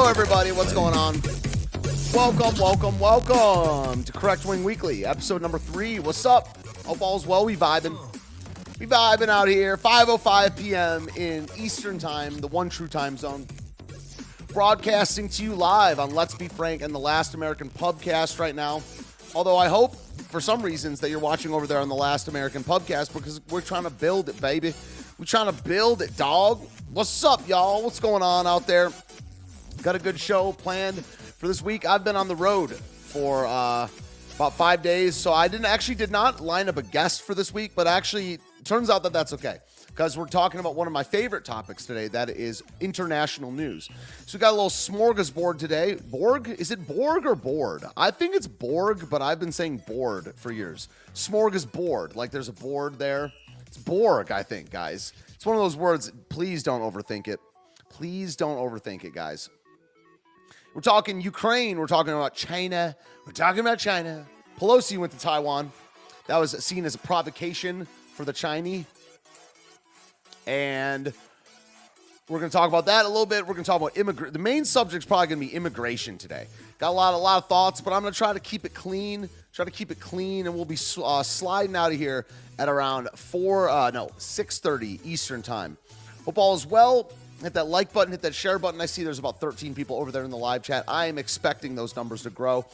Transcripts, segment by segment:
Everybody, what's going on? Welcome to Correct Wing Weekly, episode number 3. What's up? Hope all's well. We vibing out here. 5:05 p.m. in Eastern Time, the one true time zone. Broadcasting to you live on Let's Be Frank and the Last American Pubcast right now. Although I hope, for some reasons, that you're watching over there on the Last American Pubcast because we're trying to build it, baby. We're trying to build it, dog. What's up, y'all? What's going on out there? Got a good show planned for this week. I've been on the road for about 5 days, so I did not line up a guest for this week, but actually, it turns out that that's okay because we're talking about one of my favorite topics today, that is international news. So we got a little smorgasbord today. Borg? Is it Borg or board? I think it's Borg, but I've been saying board for years. Smorgasbord, like there's a board there. It's Borg, I think, guys. It's one of those words. Please don't overthink it. Please don't overthink it, guys. We're talking Ukraine. We're talking about China. Pelosi went to Taiwan. That was seen as a provocation for the Chinese. And we're going to talk about that a little bit. We're going to talk about the main subject's probably going to be immigration today. Got a lot of thoughts, but I'm going to try to keep it clean. And we'll be sliding out of here at around 6:30 Eastern Time. Hope all is well. Hit that like button, hit that share button. I see there's about 13 people over there in the live chat. I am expecting those numbers to grow.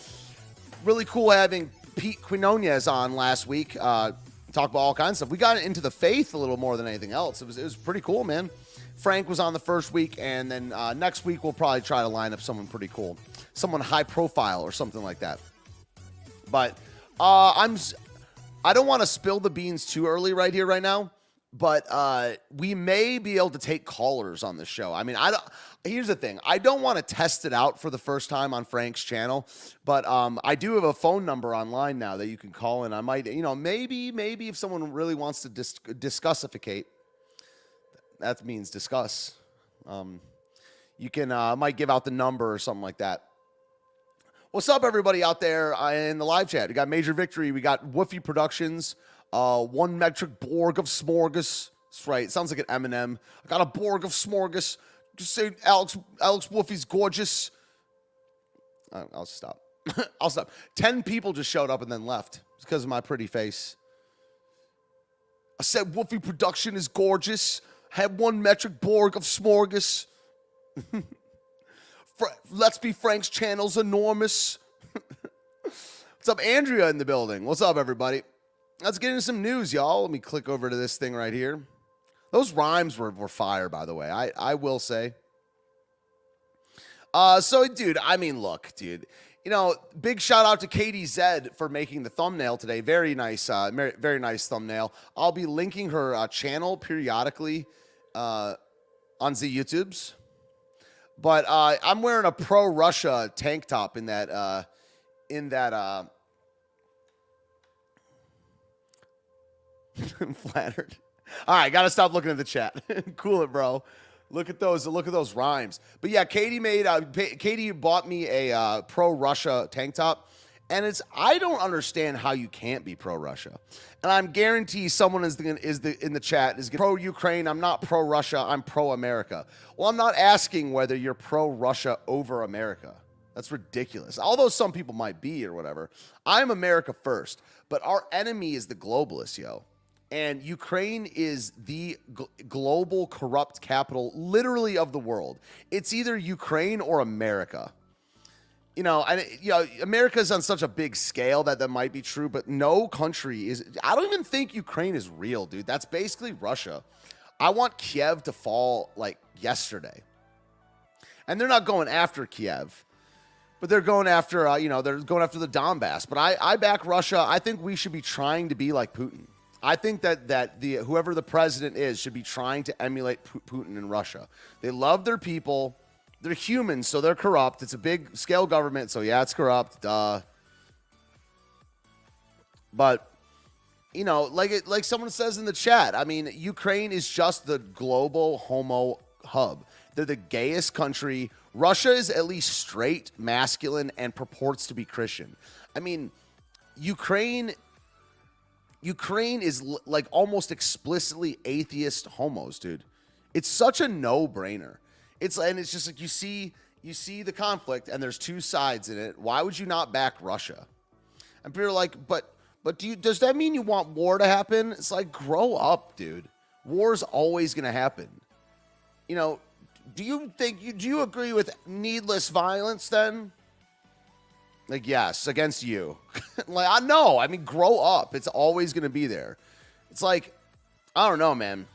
Really cool having Pete Quinones on last week. Talk about all kinds of stuff. We got into the faith a little more than anything else. It was pretty cool, man. Frank was on the first week, and then next week we'll probably try to line up someone pretty cool. Someone high profile or something like that. But I don't want to spill the beans too early right here, right now. But we may be able to take callers on this show. I mean, here's the thing. I don't want to test it out for the first time on Frank's channel, but I do have a phone number online now that you can call in. I might, maybe if someone really wants to discussificate, that means discuss. You can might give out the number or something like that. What's up, everybody out there in the live chat? We got Major Victory. We got Woofy Productions. 1 metric Borg of Smorgas. That's right. It sounds like an Eminem. I got a Borg of Smorgas. Just say Alex Woofy's gorgeous. I'll stop. I'll stop. 10 people just showed up and then left. It's because of my pretty face. I said Woofy Production is gorgeous. Have 1 metric Borg of smorgas. Let's Be Frank's channel's enormous. What's up, Andrea in the building? What's up, everybody? Let's get into some news, y'all. Let me click over to this thing right here. Those rhymes were fire, by the way. I will say. So, dude, I mean, look, dude. You know, big shout out to KDZ for making the thumbnail today. Very nice thumbnail. I'll be linking her channel periodically on the YouTubes. But I'm wearing a pro-Russia tank top in that I'm flattered. All right, got to stop looking at the chat. Cool it, bro. Look at those rhymes. But yeah, Katie bought me a pro-Russia tank top, and I don't understand how you can't be pro-Russia. And I'm guarantee someone in the chat is pro-Ukraine. I'm not pro-Russia. I'm pro-America. Well, I'm not asking whether you're pro-Russia over America. That's ridiculous. Although some people might be or whatever. I'm America first, but our enemy is the globalists, yo. And Ukraine is the global corrupt capital, literally, of the world. It's either Ukraine or America. You know, and America's on such a big scale that might be true, but no country is. I don't even think Ukraine is real, dude. That's basically Russia. I want Kiev to fall like yesterday. And they're not going after Kiev, but they're going after, they're going after the Donbass. But I back Russia. I think we should be trying to be like Putin. I think that whoever the president is should be trying to emulate Putin in Russia. They love their people. They're humans, so they're corrupt. It's a big scale government, so yeah, it's corrupt. Duh. But like someone says in the chat, I mean, Ukraine is just the global homo hub. They're the gayest country. Russia is at least straight, masculine, and purports to be Christian. I mean, Ukraine is like almost explicitly atheist homos, dude. It's such a no-brainer. It's just like you see the conflict and there's two sides in it. Why would you not back Russia? And people are like, but does that mean you want war to happen? It's like, grow up, dude. War's always gonna happen. You know, do you agree with needless violence then? Like, yes, against you. Like, no, I mean, grow up. It's always going to be there. It's like, I don't know, man.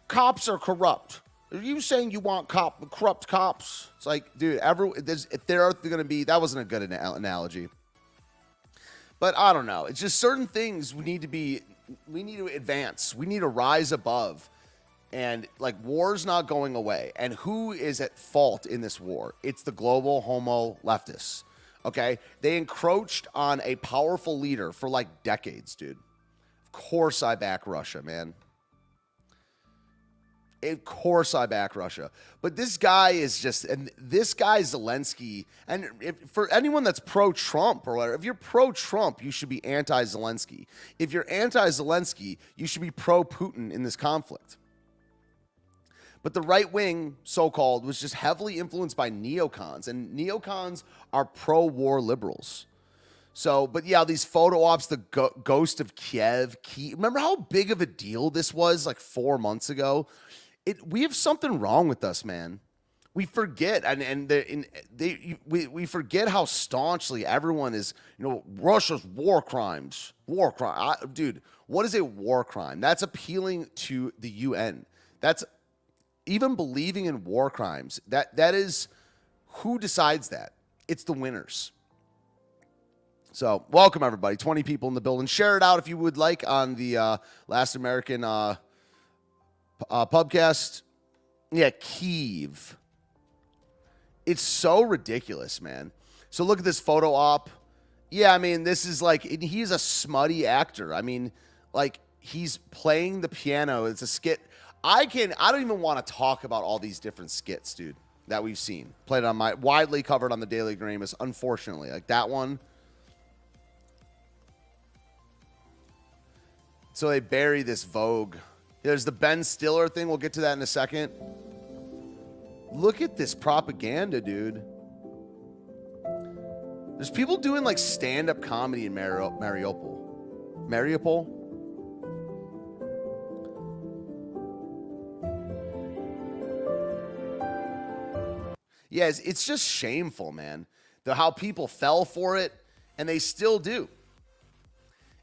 Cops are corrupt. Are you saying you want corrupt cops? It's like, dude, if there are going to be, that wasn't a good analogy. But I don't know. It's just certain things we need to advance. We need to rise above. And, like, war's not going away. And who is at fault in this war? It's the global homo leftists. Okay, they encroached on a powerful leader for like decades, dude. Of course I back Russia, man. Of course I back Russia. But this guy is just, and this guy Zelensky, and for anyone that's pro-Trump or whatever, if you're pro-Trump, you should be anti-Zelensky. If you're anti-Zelensky, you should be pro-Putin in this conflict. But the right wing, so-called, was just heavily influenced by neocons. And neocons are pro-war liberals. So, but yeah, these photo ops, the ghost of Kiev. Remember how big of a deal this was like 4 months ago? We have something wrong with us, man. We forget, we forget how staunchly everyone is, Russia's war crimes. Dude, what is a war crime? That's appealing to the UN. That's even believing in war crimes. That is, who decides that? It's the winners. So welcome everybody. 20 people in the building. Share it out if you would like on the Last American pubcast. Yeah, Kyiv. It's so ridiculous, man. So look at this photo op. Yeah, I mean, this is like, he's a smutty actor. I mean, like, he's playing the piano. It's a skit. I don't even want to talk about all these different skits, dude, that we've seen. Played on widely covered on the Daily Ignoramus, unfortunately. Like that one. So they bury this Vogue. There's the Ben Stiller thing. We'll get to that in a second. Look at this propaganda, dude. There's people doing like stand-up comedy in Mariupol. Yeah, it's just shameful, man. How people fell for it, and they still do.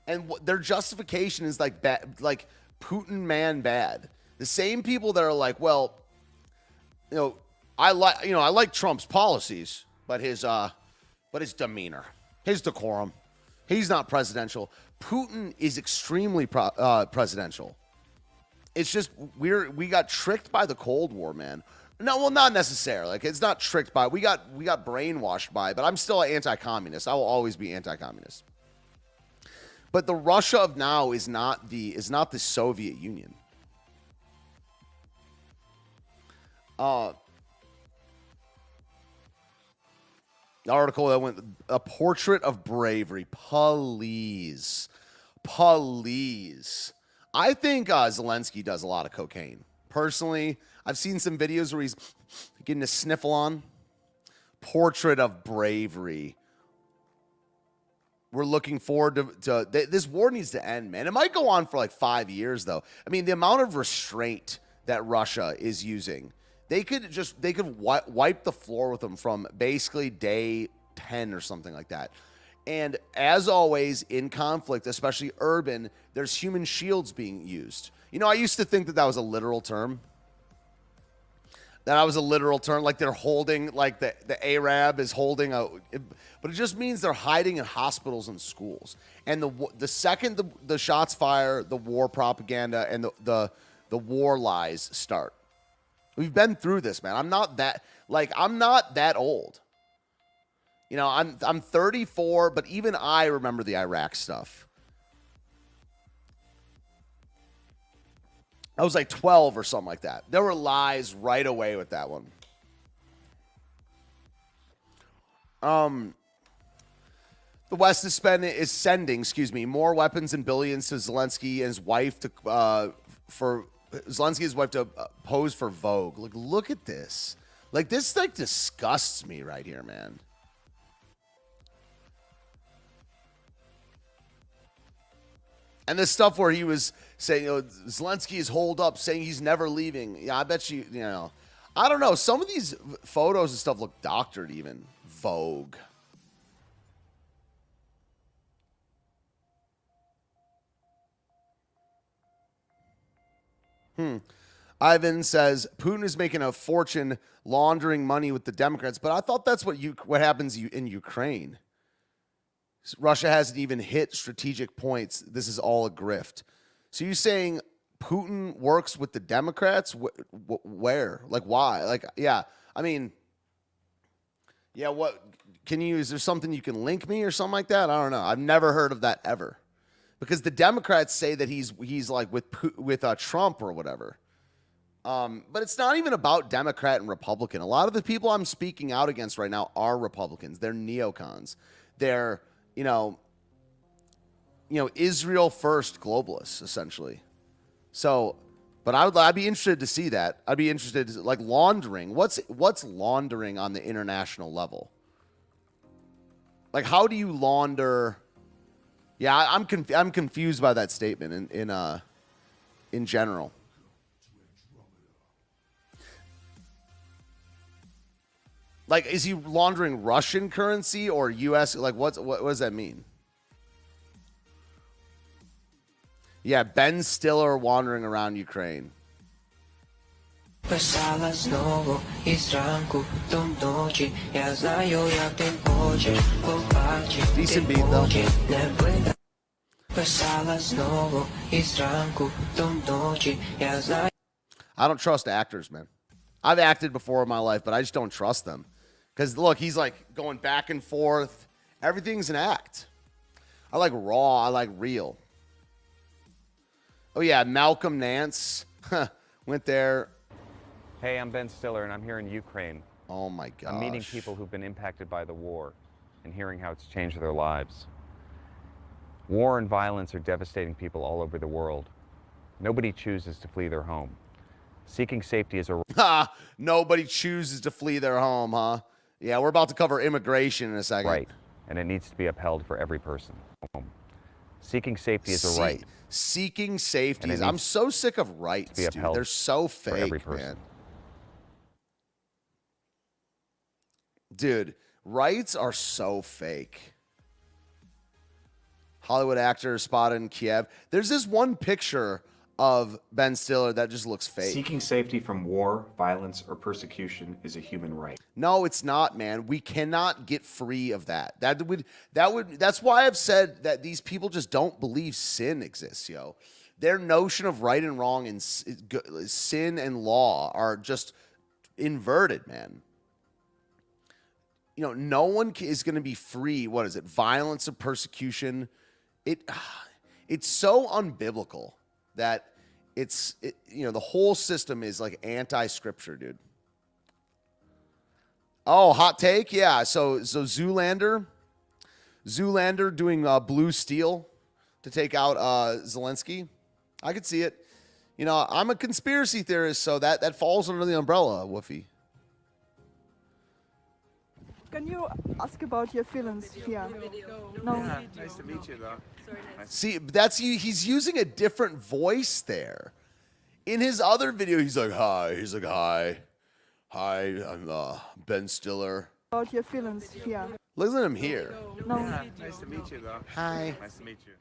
And their justification is like like Putin man bad. The same people that are like, well, I like Trump's policies, but his demeanor, his decorum, he's not presidential. Putin is extremely presidential. It's just we got tricked by the Cold War, man. No, well, not necessarily. Like, it's not tricked by. We got brainwashed by it, but I'm still an anti-communist. I will always be anti-communist. But the Russia of now is not the Soviet Union. The article that went, a portrait of bravery. Please. I think Zelensky does a lot of cocaine. Personally, I've seen some videos where he's getting a sniffle on. Portrait of bravery. We're looking forward to this war needs to end, man. It might go on for like 5 years, though. I mean, the amount of restraint that Russia is using, they could wipe the floor with them from basically day 10 or something like that. And as always in conflict, especially urban, there's human shields being used. I used to think that was a literal term. Like they're holding, like the Arab is holding but it just means they're hiding in hospitals and schools. And the second the shots fire, the war propaganda and the war lies start. We've been through this, man. I'm not that old. I'm 34, but even I remember the Iraq stuff. I was like 12 or something like that. There were lies right away with that one. The West is sending more weapons and billions to Zelensky and his wife to pose for Vogue. Look at this. This disgusts me right here, man. And this stuff where he was saying, Zelensky is holed up, saying he's never leaving. Yeah, I bet you, I don't know. Some of these photos and stuff look doctored even. Vogue. Ivan says, Putin is making a fortune laundering money with the Democrats, but I thought that's what happens in Ukraine. Russia hasn't even hit strategic points. This is all a grift. So you're saying Putin works with the Democrats? Where? Why? Yeah. I mean, yeah. What is there something you can link me or something like that? I don't know. I've never heard of that ever, because the Democrats say that he's like with Trump or whatever. But it's not even about Democrat and Republican. A lot of the people I'm speaking out against right now are Republicans. They're neocons. They're Israel first globalists, essentially. So, but I'd be interested to see that. I'd be interested to, laundering. What's laundering on the international level? How do you launder? Yeah, I'm confused by that statement in general. Is he laundering Russian currency or U.S.? What does that mean? Yeah, Ben Stiller wandering around Ukraine. Decent beat, though. I don't trust actors, man. I've acted before in my life, but I just don't trust them. Because, look, he's going back and forth. Everything's an act. I like raw. I like real. Oh, yeah, Malcolm Nance went there. Hey, I'm Ben Stiller, and I'm here in Ukraine. Oh, my gosh. I'm meeting people who've been impacted by the war and hearing how it's changed their lives. War and violence are devastating people all over the world. Nobody chooses to flee their home. Seeking safety is a... Nobody chooses to flee their home, huh? Yeah, we're about to cover immigration in a second. Right, and it needs to be upheld for every person. Seeking safety is a right. Seeking safety. I'm so sick of rights, dude. They're so fake, man. Dude, rights are so fake. Hollywood actor spotted in Kiev. There's this one picture of Ben Stiller that just looks fake. Seeking safety from war, violence, or persecution is a human right. No, it's not, man. We cannot get free of that. That's why I've said that these people just don't believe sin exists, yo. Their notion of right and wrong and sin and law are just inverted, man. You know, no one is going to be free. What is it? Violence or persecution. It's so unbiblical that the whole system is like anti-scripture, dude. Oh, hot take? Yeah. So Zoolander doing blue steel to take out Zelensky. I could see it. You know, I'm a conspiracy theorist, so that falls under the umbrella, Woofy. Can you ask about your feelings here? No. Yeah, nice to meet you, though. See, he's using a different voice there. In his other video, he's like, hi. He's like, hi, I'm Ben Stiller. About your feelings here? Listen to him here. No. Yeah, nice to meet you, though. Hi. Nice to meet you.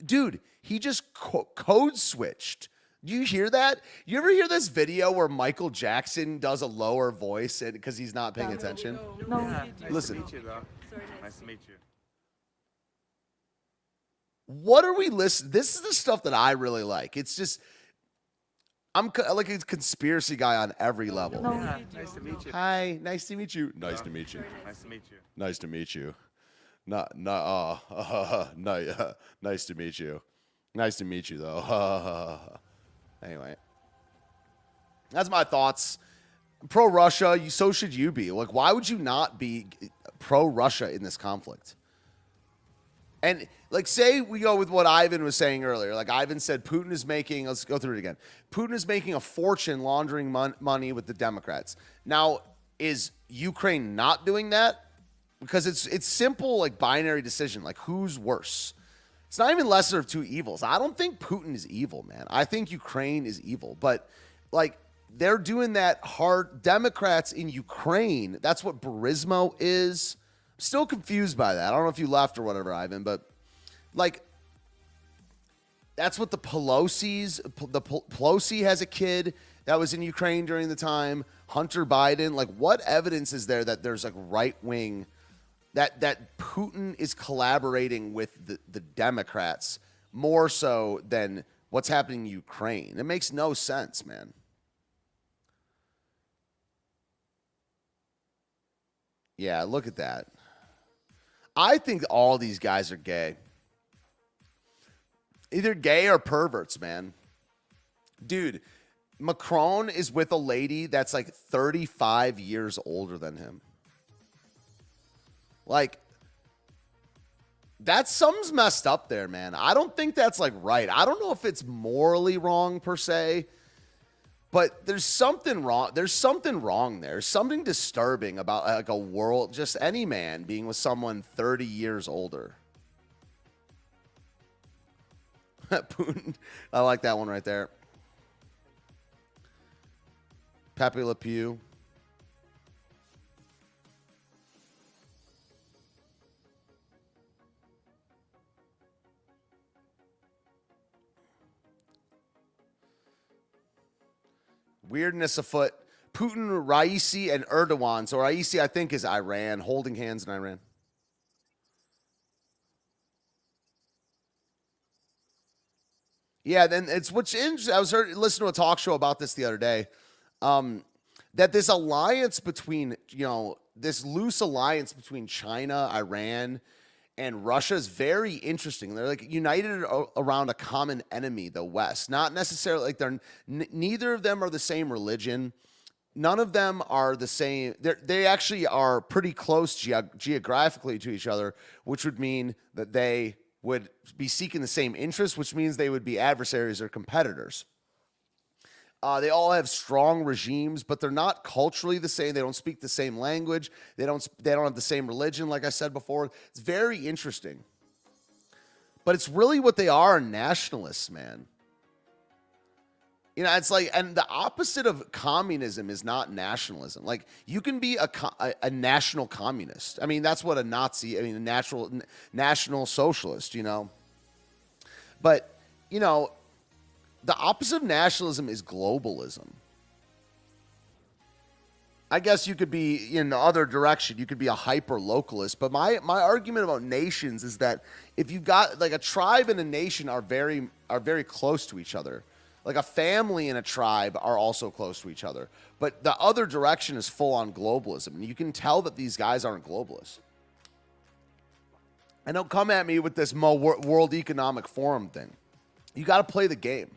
Dude, he just code switched. Do you hear that? You ever hear this video where Michael Jackson does a lower voice because he's not paying attention? No. Yeah, nice Listen. to meet you, though. Nice to meet you. What are we listening? This is the stuff that I really like. It's just, I'm like a conspiracy guy on every level. No. Yeah, nice to meet you. Hi, nice to meet you. Nice to meet you. Nice to meet you. Nice to meet you. Nice to meet you. Nice to meet you, though. Anyway, that's my thoughts. Pro-Russia, so should you be. Like, why would you not be pro-Russia in this conflict? And, like, say we go with what Ivan was saying earlier. Like, Ivan said Putin is making, let's go through it again. Putin is making a fortune laundering money with the Democrats. Now, is Ukraine not doing that? Because it's simple, like, binary decision. Like, who's worse? It's not even lesser of two evils. I don't think Putin is evil, man. I think Ukraine is evil. But, like, they're doing that hard. Democrats in Ukraine, that's what Burisma is. I'm still confused by that. I don't know if you left or whatever, Ivan, but, like, that's what the Pelosi's, Pelosi has a kid that was in Ukraine during the time. Hunter Biden. Like, what evidence is there that there's, like, right-wing, that Putin is collaborating with the Democrats more so than what's happening in Ukraine? It makes no sense, man. Yeah, look at that. I think all these guys are gay. Either gay or perverts, man. Dude, Macron is with a lady that's like 35 years older than him. Like, that's something's messed up there, man. I don't think that's like right. I don't know if it's morally wrong per se, but there's something wrong. There's something wrong there. Something disturbing about like a world, just any man being with someone 30 years older. Putin. I like that one right there. Pepe Le Pew. Weirdness afoot. Putin, Raisi, and Erdogan. So Raisi, I think, is Iran, holding hands in Iran. Yeah, then it's what's interesting. I was listening to a talk show about this the other day. That this alliance between, this loose alliance between China, Iran, and Russia is very interesting. They're like united around a common enemy, the West. Not necessarily like neither of them are the same religion. None of them are the same. They actually are pretty close geographically to each other, which would mean that they would be seeking the same interests, which means they would be adversaries or competitors. They all have strong regimes, but they're not culturally the same. They don't speak the same language. They don't have the same religion, like I said before. It's very interesting. But it's really what they are, nationalists, man. You know, it's like, and the opposite of communism is not nationalism. Like, you can be a national communist. I mean, that's what a Nazi, I mean, a national socialist, you know. But, you know, the opposite of nationalism is globalism. I guess you could be in the other direction. You could be a hyper-localist. But my argument about nations is that if you've got, like, a tribe and a nation are very close to each other. Like a family and a tribe are also close to each other. But the other direction is full-on globalism. And you can tell that these guys aren't globalists. And don't come at me with this World Economic Forum thing. You got to play the game.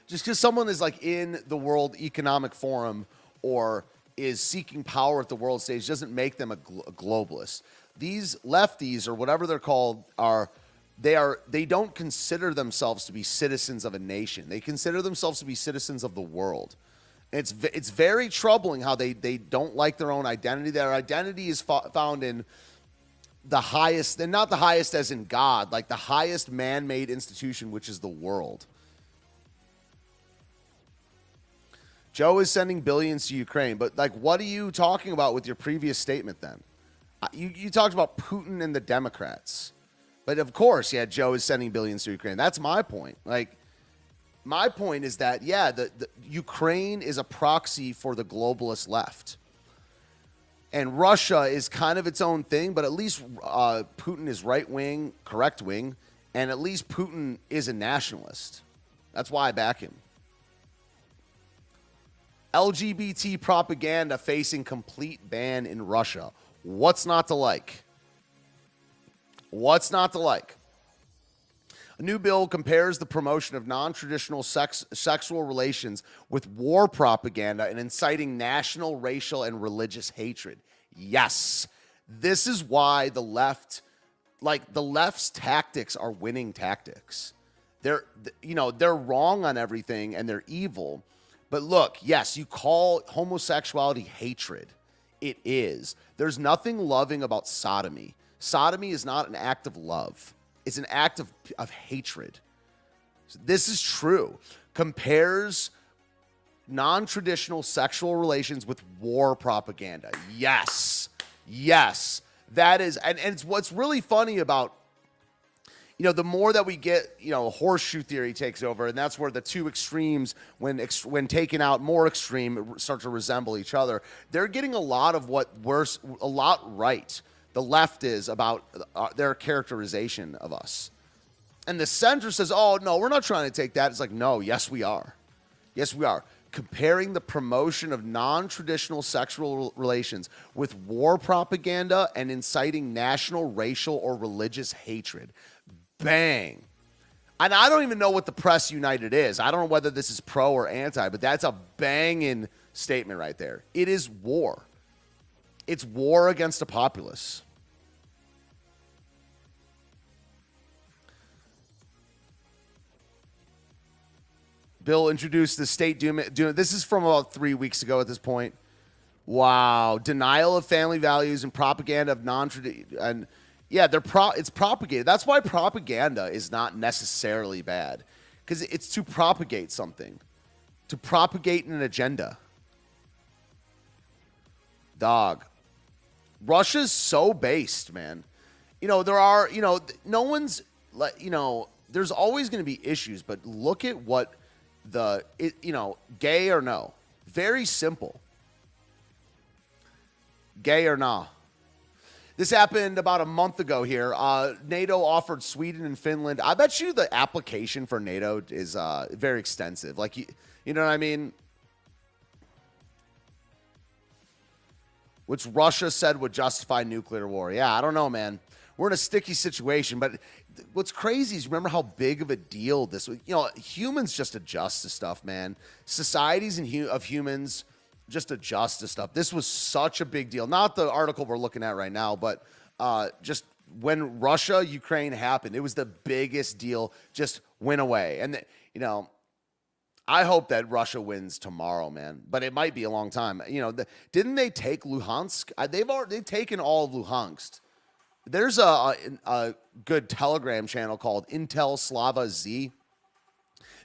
Just because someone is like in the World Economic Forum or is seeking power at the world stage doesn't make them a globalist. These lefties or whatever they're called they don't consider themselves to be citizens of a nation. They consider themselves to be citizens of the world. It's very troubling how they don't like their own identity. Their identity is found in the highest, and not the highest as in God, like the highest man-made institution, which is the world. Joe is sending billions to Ukraine, but like, what are you talking about with your previous statement then? You talked about Putin and the Democrats. But of course, yeah, Joe is sending billions to Ukraine. That's my point. Like, my point is that, yeah, the Ukraine is a proxy for the globalist left. And Russia is kind of its own thing, but at least Putin is right-wing, correct-wing, and at least Putin is a nationalist. That's why I back him. LGBT propaganda facing complete ban in Russia. What's not to like? What's not to like? A new bill compares the promotion of non-traditional sexual relations with war propaganda and inciting national, racial, and religious hatred. Yes, this is why the left, like the left's tactics are winning tactics. They're wrong on everything and they're evil. But look, yes, you call homosexuality hatred. It is. There's nothing loving about sodomy. Sodomy is not an act of love. It's an act of hatred. So this is true. Compares non-traditional sexual relations with war propaganda. Yes. Yes. That is, and it's what's really funny about, you know, the more that we get, you know, horseshoe theory takes over, and that's where the two extremes, when taken out more extreme, start to resemble each other. They're getting a lot of a lot right. The left is about their characterization of us. And the center says, oh, no, we're not trying to take that. It's like, no, yes, we are. Yes, we are. Comparing the promotion of non-traditional sexual relations with war propaganda and inciting national, racial, or religious hatred. Bang. And I don't even know what the Press United is. I don't know whether this is pro or anti, but that's a banging statement right there. It is war. It's war against a populace. Bill introduced the state doom. This is from about 3 weeks ago at this point. Wow. Denial of family values and propaganda of non-traditional. And yeah, it's propagated. That's why propaganda is not necessarily bad. Because it's to propagate something. To propagate an agenda. Dog. Russia's so based, man. You know, there are, you know, no one's, you know, there's always going to be issues, but look at what gay or no. Very simple. Gay or nah. This happened about a month ago here. NATO offered Sweden and Finland. I bet you the application for NATO is very extensive. Like, you know what I mean? Which Russia said would justify nuclear war. Yeah, I don't know, man. We're in a sticky situation, but what's crazy is remember how big of a deal this was. You know, humans just adjust to stuff, man. Societies of humans just adjust to stuff. This was such a big deal. Not the article we're looking at right now, but just when Russia-Ukraine happened, it was the biggest deal. Just went away. And, you know, I hope that Russia wins tomorrow, man. But it might be a long time. You know, didn't they take Luhansk? They've taken all of Luhansk. There's a good Telegram channel called Intel Slava Z.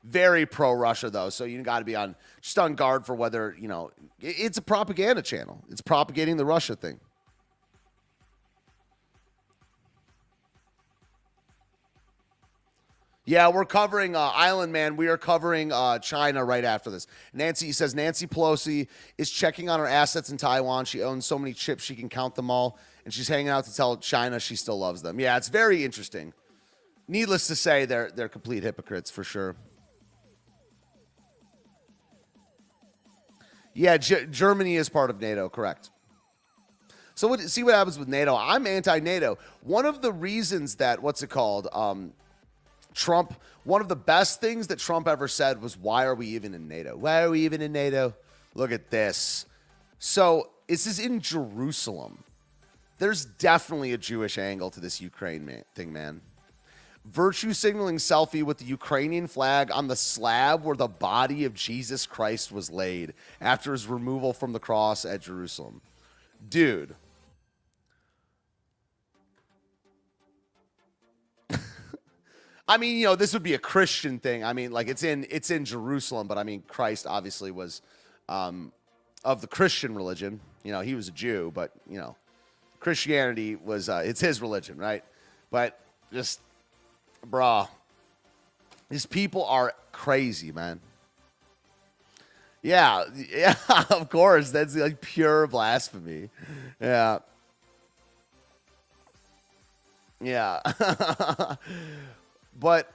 very pro-Russia, though. So you got to be just on guard for whether, it's a propaganda channel. It's propagating the Russia thing. Yeah, we're covering Island Man. We are covering China right after this. Nancy says Nancy Pelosi is checking on her assets in Taiwan. She owns so many chips she can count them all, and she's hanging out to tell China she still loves them. Yeah, it's very interesting. Needless to say, they're complete hypocrites for sure. Yeah, Germany is part of NATO, correct. So see what happens with NATO. I'm anti-NATO. One of the reasons that Trump, one of the best things that Trump ever said was, why are we even in NATO? Why are we even in NATO? Look at this. So this is in Jerusalem. There's definitely a Jewish angle to this Ukraine thing, man. Virtue signaling selfie with the Ukrainian flag on the slab where the body of Jesus Christ was laid after his removal from the cross at Jerusalem. Dude. I mean, this would be a Christian thing. I mean, like it's in Jerusalem, but I mean, Christ obviously was of the Christian religion. He was a Jew, but Christianity was it's his religion, right? But just, brah, these people are crazy, man. Yeah, of course, that's like pure blasphemy. Yeah. But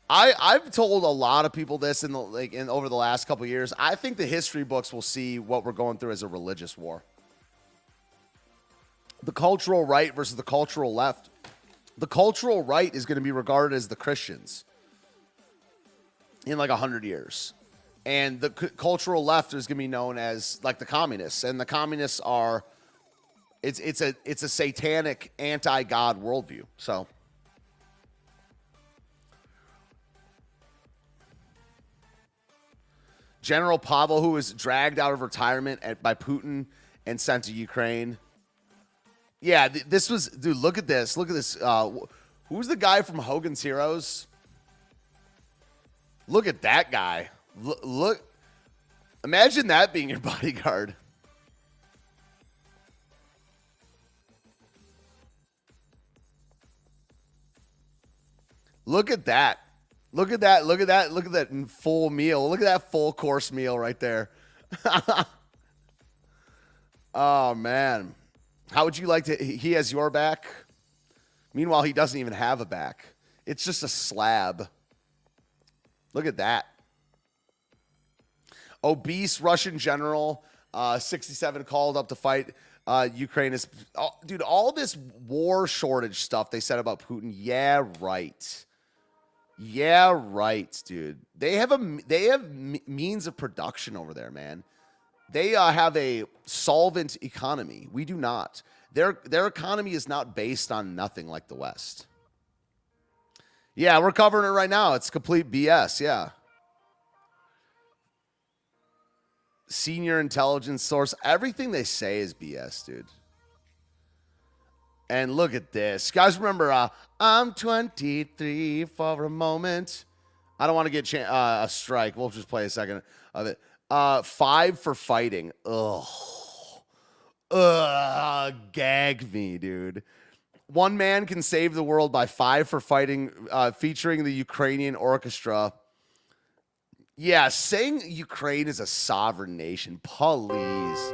I've told a lot of people this over the last couple of years. I think the history books will see what we're going through as a religious war. The cultural right versus the cultural left. The cultural right is going to be regarded as the Christians in like 100 years. And the cultural left is going to be known as like the communists. And the communists are, it's a satanic anti-God worldview. So. General Pavel, who was dragged out of retirement by Putin and sent to Ukraine. Yeah, this was... Dude, look at this. Look at this. Who's the guy from Hogan's Heroes? Look at that guy. Look. Imagine that being your bodyguard. Look at that. Look at that. Look at that. Look at that full meal. Look at that full course meal right there. Oh, man. How would you like to... He has your back. Meanwhile, he doesn't even have a back. It's just a slab. Look at that. Obese Russian general, 67, called up to fight Ukraine. Dude, all this war shortage stuff they said about Putin. Yeah, right. Yeah, right, dude. They have means of production over there, man. They have a solvent economy. We do not. Their economy is not based on nothing like the West. Yeah, we're covering it right now. It's complete BS, yeah. Senior intelligence source. Everything they say is BS, dude. And look at this. Guys, remember, I'm 23 for a moment. I don't want to get a strike. We'll just play a second of it. 5 for fighting. Ugh. Gag me, dude. One man can save the world by 5 for fighting, featuring the Ukrainian orchestra. Yeah, saying Ukraine is a sovereign nation. Please.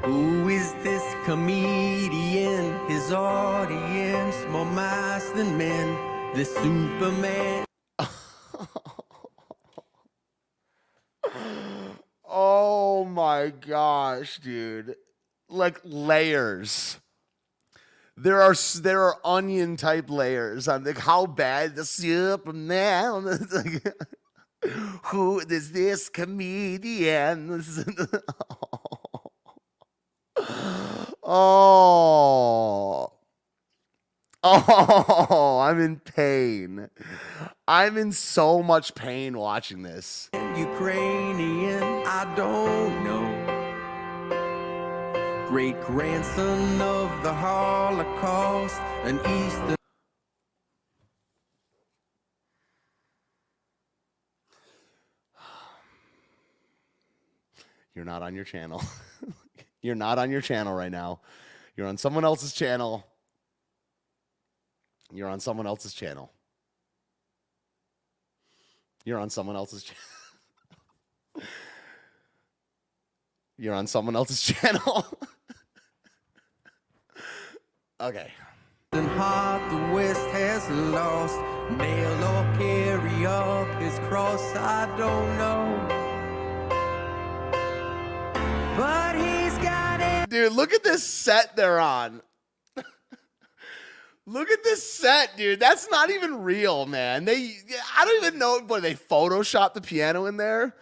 Who is this comedian? His audience, more mice than men. The Superman. Oh my gosh, dude. Like layers. There are onion type layers. I'm like, how bad the Superman? Who is this comedian? Oh, I'm in pain. I'm in so much pain watching this. Ukrainian, I don't know. great grandson of the Holocaust, an Eastern. You're not on your channel. You're not on your channel right now. You're on someone else's channel. You're on someone else's channel. You're on someone else's channel. You're on someone else's channel. Okay. Heart the West has lost, nail or carry up his cross, I don't know. But he's got it. Dude, look at this set they're on. Look at this set, dude. That's not even real, man. I don't even know whether they photoshopped the piano in there.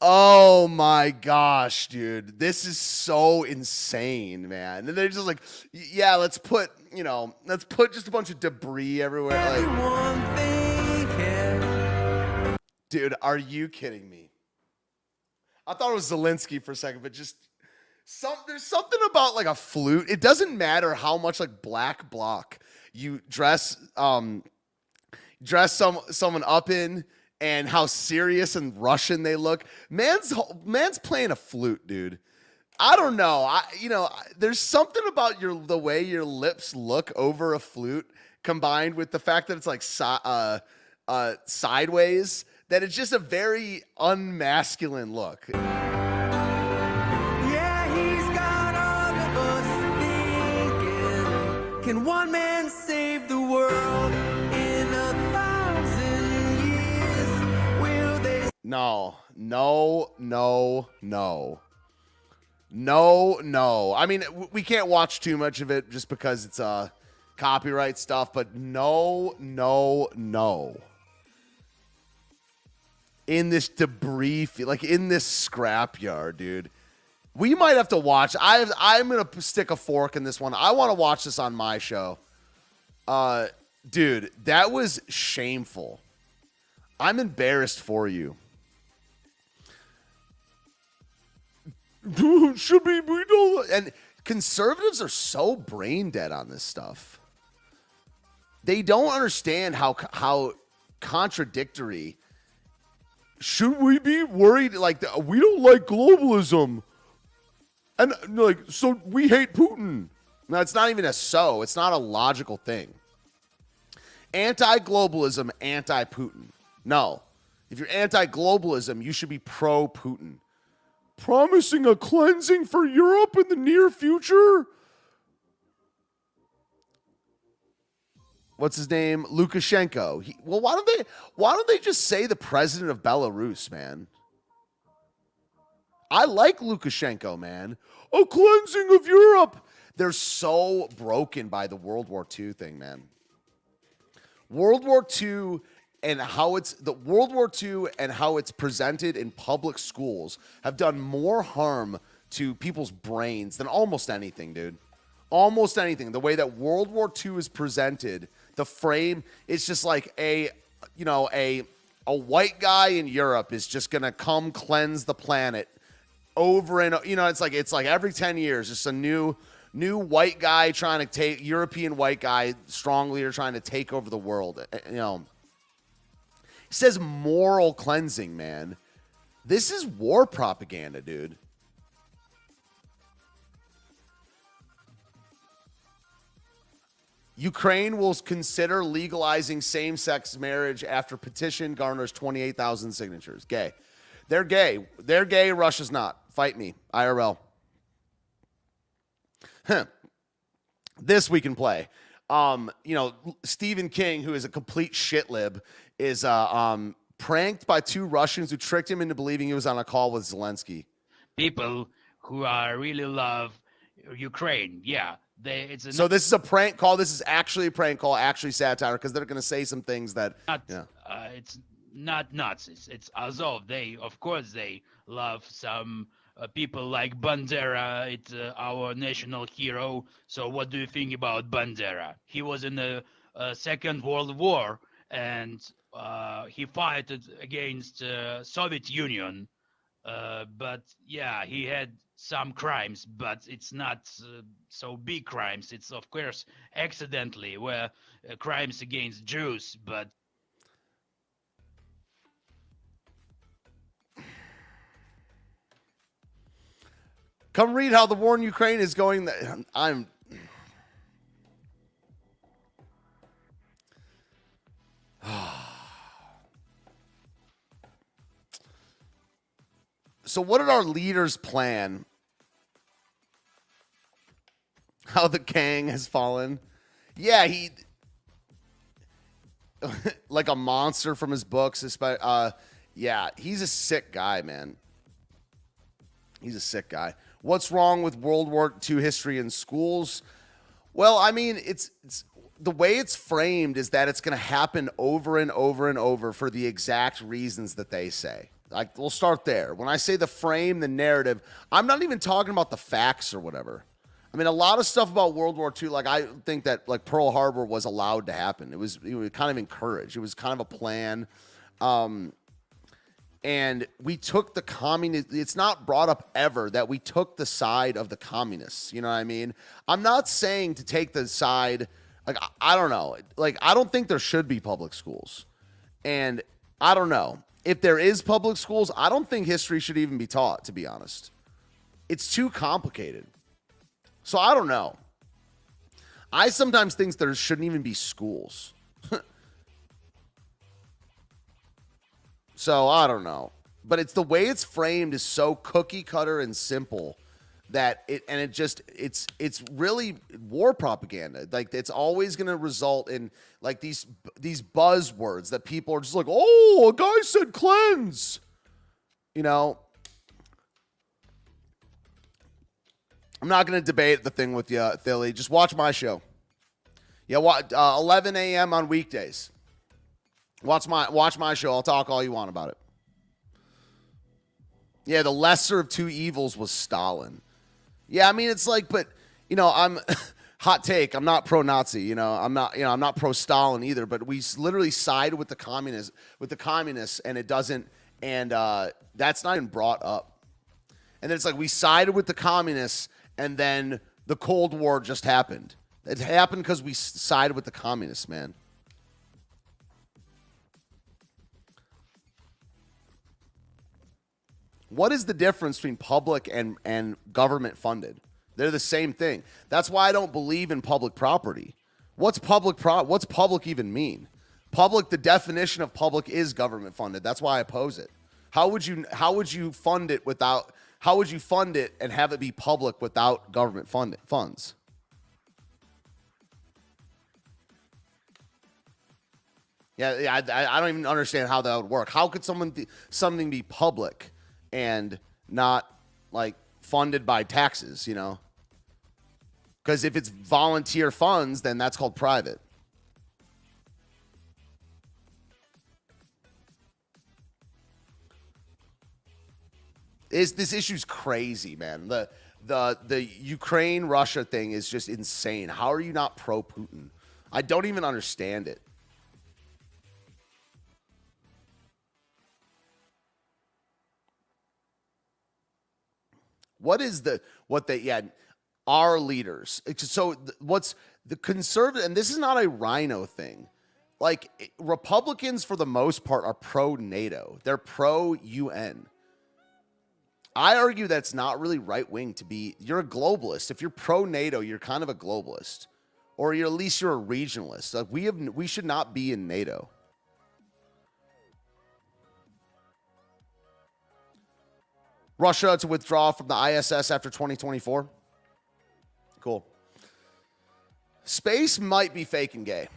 Oh my gosh, dude. This is so insane, man. And they're just like, yeah, let's put just a bunch of debris everywhere. Like, dude, are you kidding me? I thought it was Zelensky for a second, but just there's something about like a flute. It doesn't matter how much like black bloc you dress someone up in and how serious and Russian they look. Man's playing a flute, dude. I don't know. There's something about the way your lips look over a flute combined with the fact that it's like sideways, that it's just a very unmasculine look. Can one man save the world in 1,000 years? Will they? No. I mean, we can't watch too much of it just because it's copyright stuff, but no. In this debris, like in this scrapyard, dude. We might have to watch. I'm going to stick a fork in this one. I want to watch this on my show. Dude, that was shameful. I'm embarrassed for you. Should be, we don't. And conservatives are so brain dead on this stuff. They don't understand how contradictory. Should we be worried? Like, we don't like globalism. And like, so we hate Putin. No, it's not even it's not a logical thing. Anti-globalism, anti-Putin. No. If you're anti-globalism, you should be pro-Putin. Promising a cleansing for Europe in the near future? What's his name? Lukashenko. Why don't they just say the president of Belarus, man? I like Lukashenko, man. A cleansing of Europe. They're so broken by the World War II thing, man. World War II and how it's presented in public schools have done more harm to people's brains than almost anything, dude. Almost anything. The way that World War II is presented, the frame, it's just like a white guy in Europe is just gonna come cleanse the planet. Over and it's like every 10 years, just a new white guy trying to take European white guy, strong leader trying to take over the world. It says moral cleansing, man. This is war propaganda, dude. Ukraine will consider legalizing same-sex marriage after petition garners 28,000 signatures. Gay. They're gay. They're gay. Russia's not. Fight me. IRL. This we can play. Stephen King, who is a complete shit lib, is pranked by two Russians who tricked him into believing he was on a call with Zelensky. People who really love Ukraine. Yeah. So this is a prank call. This is actually a prank call, actually satire, because they're going to say some things that... it's not Nazis. It's Azov. Of course, they love some people like Bandera. It's our national hero. So what do you think about Bandera? He was in the Second World War, and he fought against Soviet Union, but yeah, he had some crimes, but it's not so big crimes. It's of course accidentally were crimes against Jews, but Come read how the war in Ukraine is going. I'm. So, what did our leaders plan? How the Kang has fallen? Yeah, he like a monster from his books. Yeah, he's a sick guy, man. He's a sick guy. What's wrong with World War II history in schools? Well, I mean, it's the way it's framed is that it's going to happen over and over and over for the exact reasons that they say. Like, we'll start there. When I say the frame, the narrative, I'm not even talking about the facts or whatever. I mean, a lot of stuff about World War II, like I think that like Pearl Harbor was allowed to happen. It was kind of encouraged. It was kind of a plan. And we took the communist. It's not brought up ever that we took the side of the communists. You know what I mean? I'm not saying to take the side. Like, I don't know. Like, I don't think there should be public schools. And I don't know. If there is public schools, I don't think history should even be taught, to be honest. It's too complicated. So I don't know. I sometimes think there shouldn't even be schools. So I don't know. But it's the way it's framed is so cookie cutter and simple that it's really war propaganda. Like, it's always going to result in like these buzzwords that people are just like, oh, a guy said cleanse. You know, I'm not going to debate the thing with you, Philly. Just watch my show. Yeah, 11 a.m. on weekdays. Watch my show. I'll talk all you want about it. Yeah, the lesser of two evils was Stalin. Yeah, I mean, it's like, but you know, I'm hot take. I'm not pro-Nazi. You know, I'm not pro-Stalin either. But we literally side with the communists, and it doesn't. And that's not even brought up. And then it's like we sided with the communists, and then the Cold War just happened. It happened because we sided with the communists, man. What is the difference between public and government funded? They're the same thing. That's why I don't believe in public property. What's public even mean? Public, the definition of public is government funded. That's why I oppose it. How would you fund it and have it be public without government funds? Yeah, I don't even understand how that would work. How could something be public and not like funded by taxes, you know? Because if it's volunteer funds, then that's called private. This issue's crazy, man. The Ukraine Russia thing is just insane. How are you not pro Putin? I don't even understand it. Our leaders. So what's the conservative, and this is not a rhino thing. Like, Republicans for the most part are pro NATO. They're pro UN. I argue that's not really right wing to be. You're a globalist. If you're pro NATO, you're kind of a globalist, or at least you're a regionalist. Like, we should not be in NATO. Russia to withdraw from the ISS after 2024. Cool. Space might be fake and gay.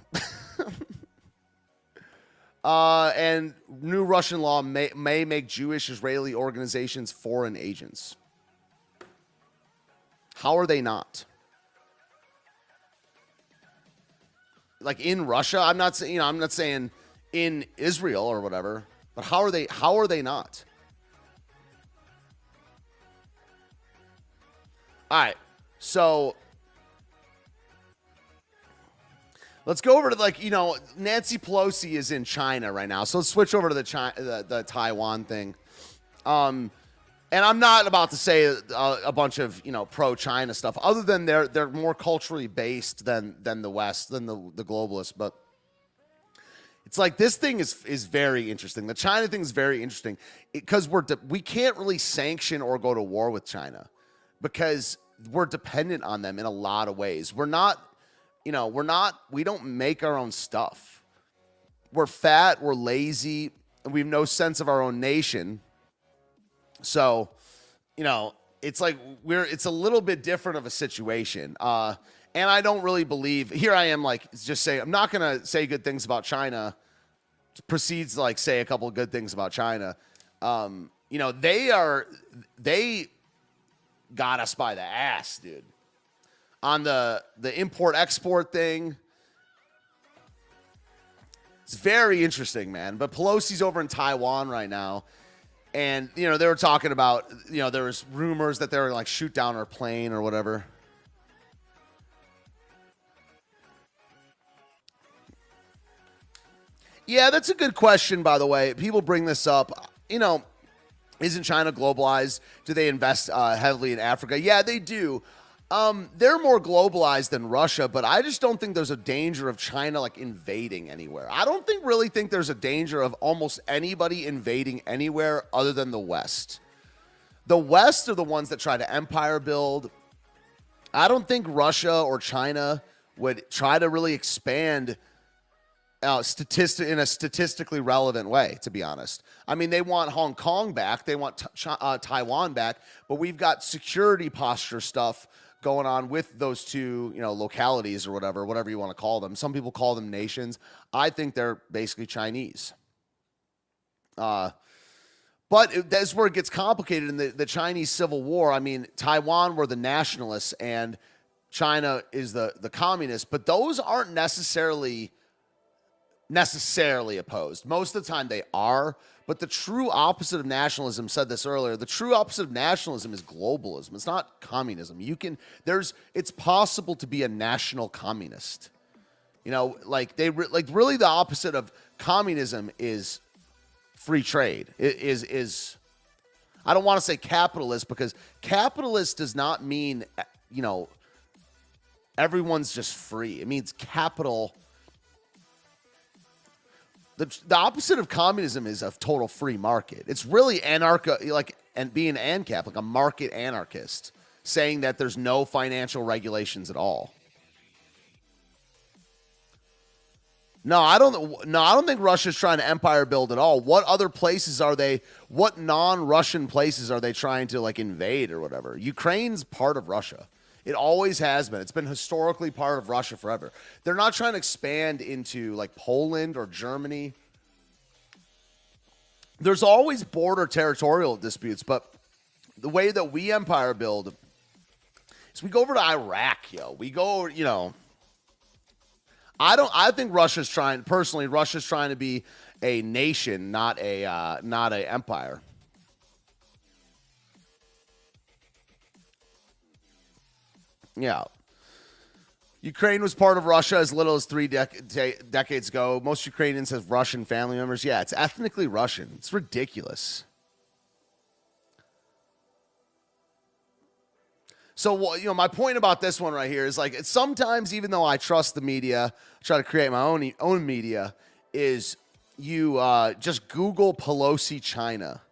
And new Russian law may make Jewish Israeli organizations foreign agents. How are they not? Like, in Russia, I'm not saying in Israel or whatever, but how are they not? All right. So Let's go over to, like, Nancy Pelosi is in China right now. So let's switch over to the Taiwan thing. And I'm not about to say a bunch of, pro-China stuff, other than they're more culturally based than the West, than the globalists. But it's like this thing is very interesting. The China thing is very interesting because we can't really sanction or go to war with China because we're dependent on them in a lot of ways. We don't make our own stuff. We're fat, we're lazy, and we have no sense of our own nation. So, it's like it's a little bit different of a situation. And I don't really believe, here I am, like, just saying, I'm not going to say good things about China, proceeds to, like, say a couple of good things about China. They got us by the ass, dude. On the import-export thing, it's very interesting, man. But Pelosi's over in Taiwan right now, and, they were talking about, there was rumors that they were, like, shoot down her plane or whatever. Yeah, that's a good question, by the way. People bring this up. Isn't China globalized? Do they invest heavily in Africa? Yeah, they do. They're more globalized than Russia, but I just don't think there's a danger of China, like, invading anywhere. I don't really think there's a danger of almost anybody invading anywhere other than the West. The West are the ones that try to empire build. I don't think Russia or China would try to really expand in a statistically relevant way, to be honest. I mean, they want Hong Kong back. They want Taiwan back, but we've got security posture stuff going on with those two, localities or whatever you want to call them. Some people call them nations. I think they're basically Chinese. But that's where it gets complicated in the Chinese Civil War. I mean, Taiwan were the nationalists and China is the communists, but those aren't necessarily opposed. Most of the time they are, but the true opposite of nationalism, said this earlier, the true opposite of nationalism is globalism. It's not communism. It's possible to be a national communist. Really the opposite of communism is free trade. It is I don't want to say capitalist, because capitalist does not mean, everyone's just free. It means capital. The opposite of communism is a total free market. It's really being ANCAP, like a market anarchist, saying that there's no financial regulations at all. No, I don't think Russia's trying to empire build at all. What other places what non-Russian places are they trying to, like, invade or whatever? Ukraine's part of Russia. It always has been. It's been historically part of Russia forever. They're not trying to expand into, like, Poland or Germany. There's always border territorial disputes, but the way that we empire build is we go over to Iraq, yo. We go, I think Russia's trying to be a nation, not a empire. Yeah. Ukraine was part of Russia as little as 3 decades ago. Most Ukrainians have Russian family members. Yeah, it's ethnically Russian. It's ridiculous. So, my point about this one right here is, like, sometimes, even though I trust the media, try to create my own media, is you just Google Pelosi China.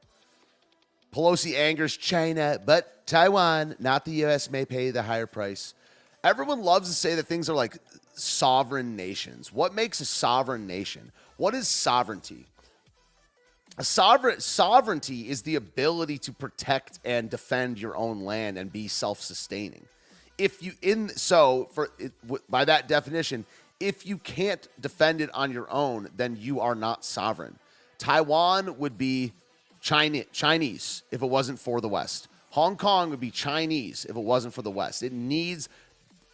Pelosi angers China, but Taiwan, not the U.S., may pay the higher price. Everyone loves to say that things are like sovereign nations. What makes a sovereign nation? What is sovereignty? Sovereignty is the ability to protect and defend your own land and be self-sustaining. By that definition, if you can't defend it on your own, then you are not sovereign. Taiwan would be Chinese if it wasn't for the West. Hong Kong would be Chinese if it wasn't for the West.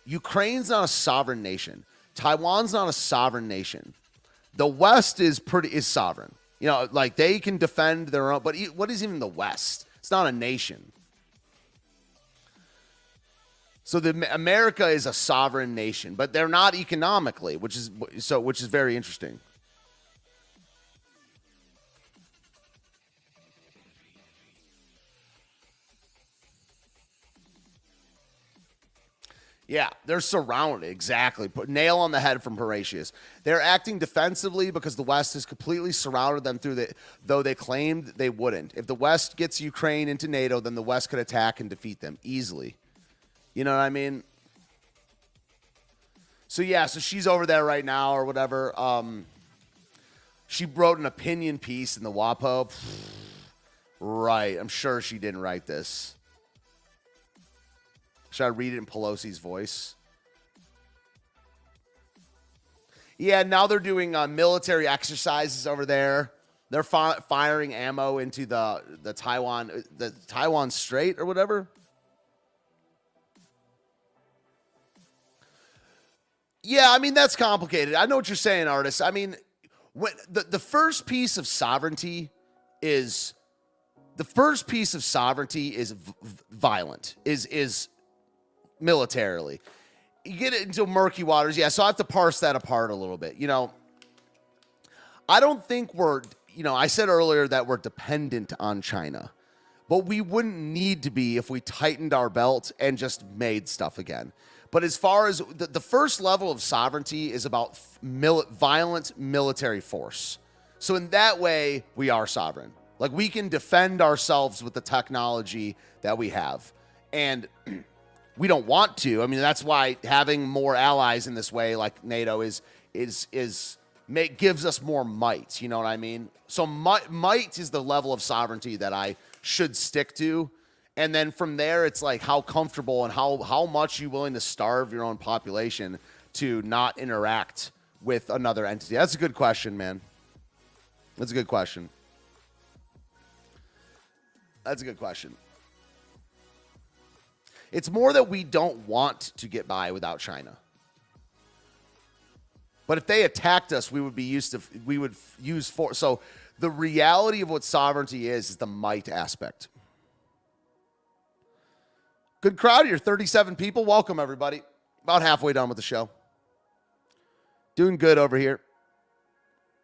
Ukraine's not a sovereign nation. Taiwan's not a sovereign nation. The West is sovereign. Like, they can defend their own, but what is even the West? It's not a nation. So America is a sovereign nation, but they're not economically, which is very interesting. Yeah, they're surrounded. Exactly. Put nail on the head from Horatius. They're acting defensively because the West has completely surrounded them though they claimed they wouldn't. If the West gets Ukraine into NATO, then the West could attack and defeat them easily. You know what I mean? So yeah, so she's over there right now or whatever. She wrote an opinion piece in the WAPO. Right. I'm sure she didn't write this. Should I read it in Pelosi's voice? Yeah, now they're doing military exercises over there. They're firing ammo into the Taiwan Strait or whatever. Yeah, I mean, that's complicated. I know what you're saying, Artist. I mean, when the first piece of sovereignty is violent, is militarily. You get into murky waters. Yeah, so I have to parse that apart a little bit. You know, I don't think I said earlier that we're dependent on China, but we wouldn't need to be if we tightened our belt and just made stuff again. But as far as the first level of sovereignty is about violent military force. So in that way, we are sovereign. Like, we can defend ourselves with the technology that we have. And we don't want to. I mean, that's why having more allies in this way, like NATO, gives us more might. You know what I mean? So might is the level of sovereignty that I should stick to. And then from there, it's like how comfortable and how much you willing to starve your own population to not interact with another entity. That's a good question, man. That's a good question. That's a good question. It's more that we don't want to get by without China. But if they attacked us, we would use force. So the reality of what sovereignty is the might aspect. Good crowd here, 37 people. Welcome, everybody. About halfway done with the show. Doing good over here.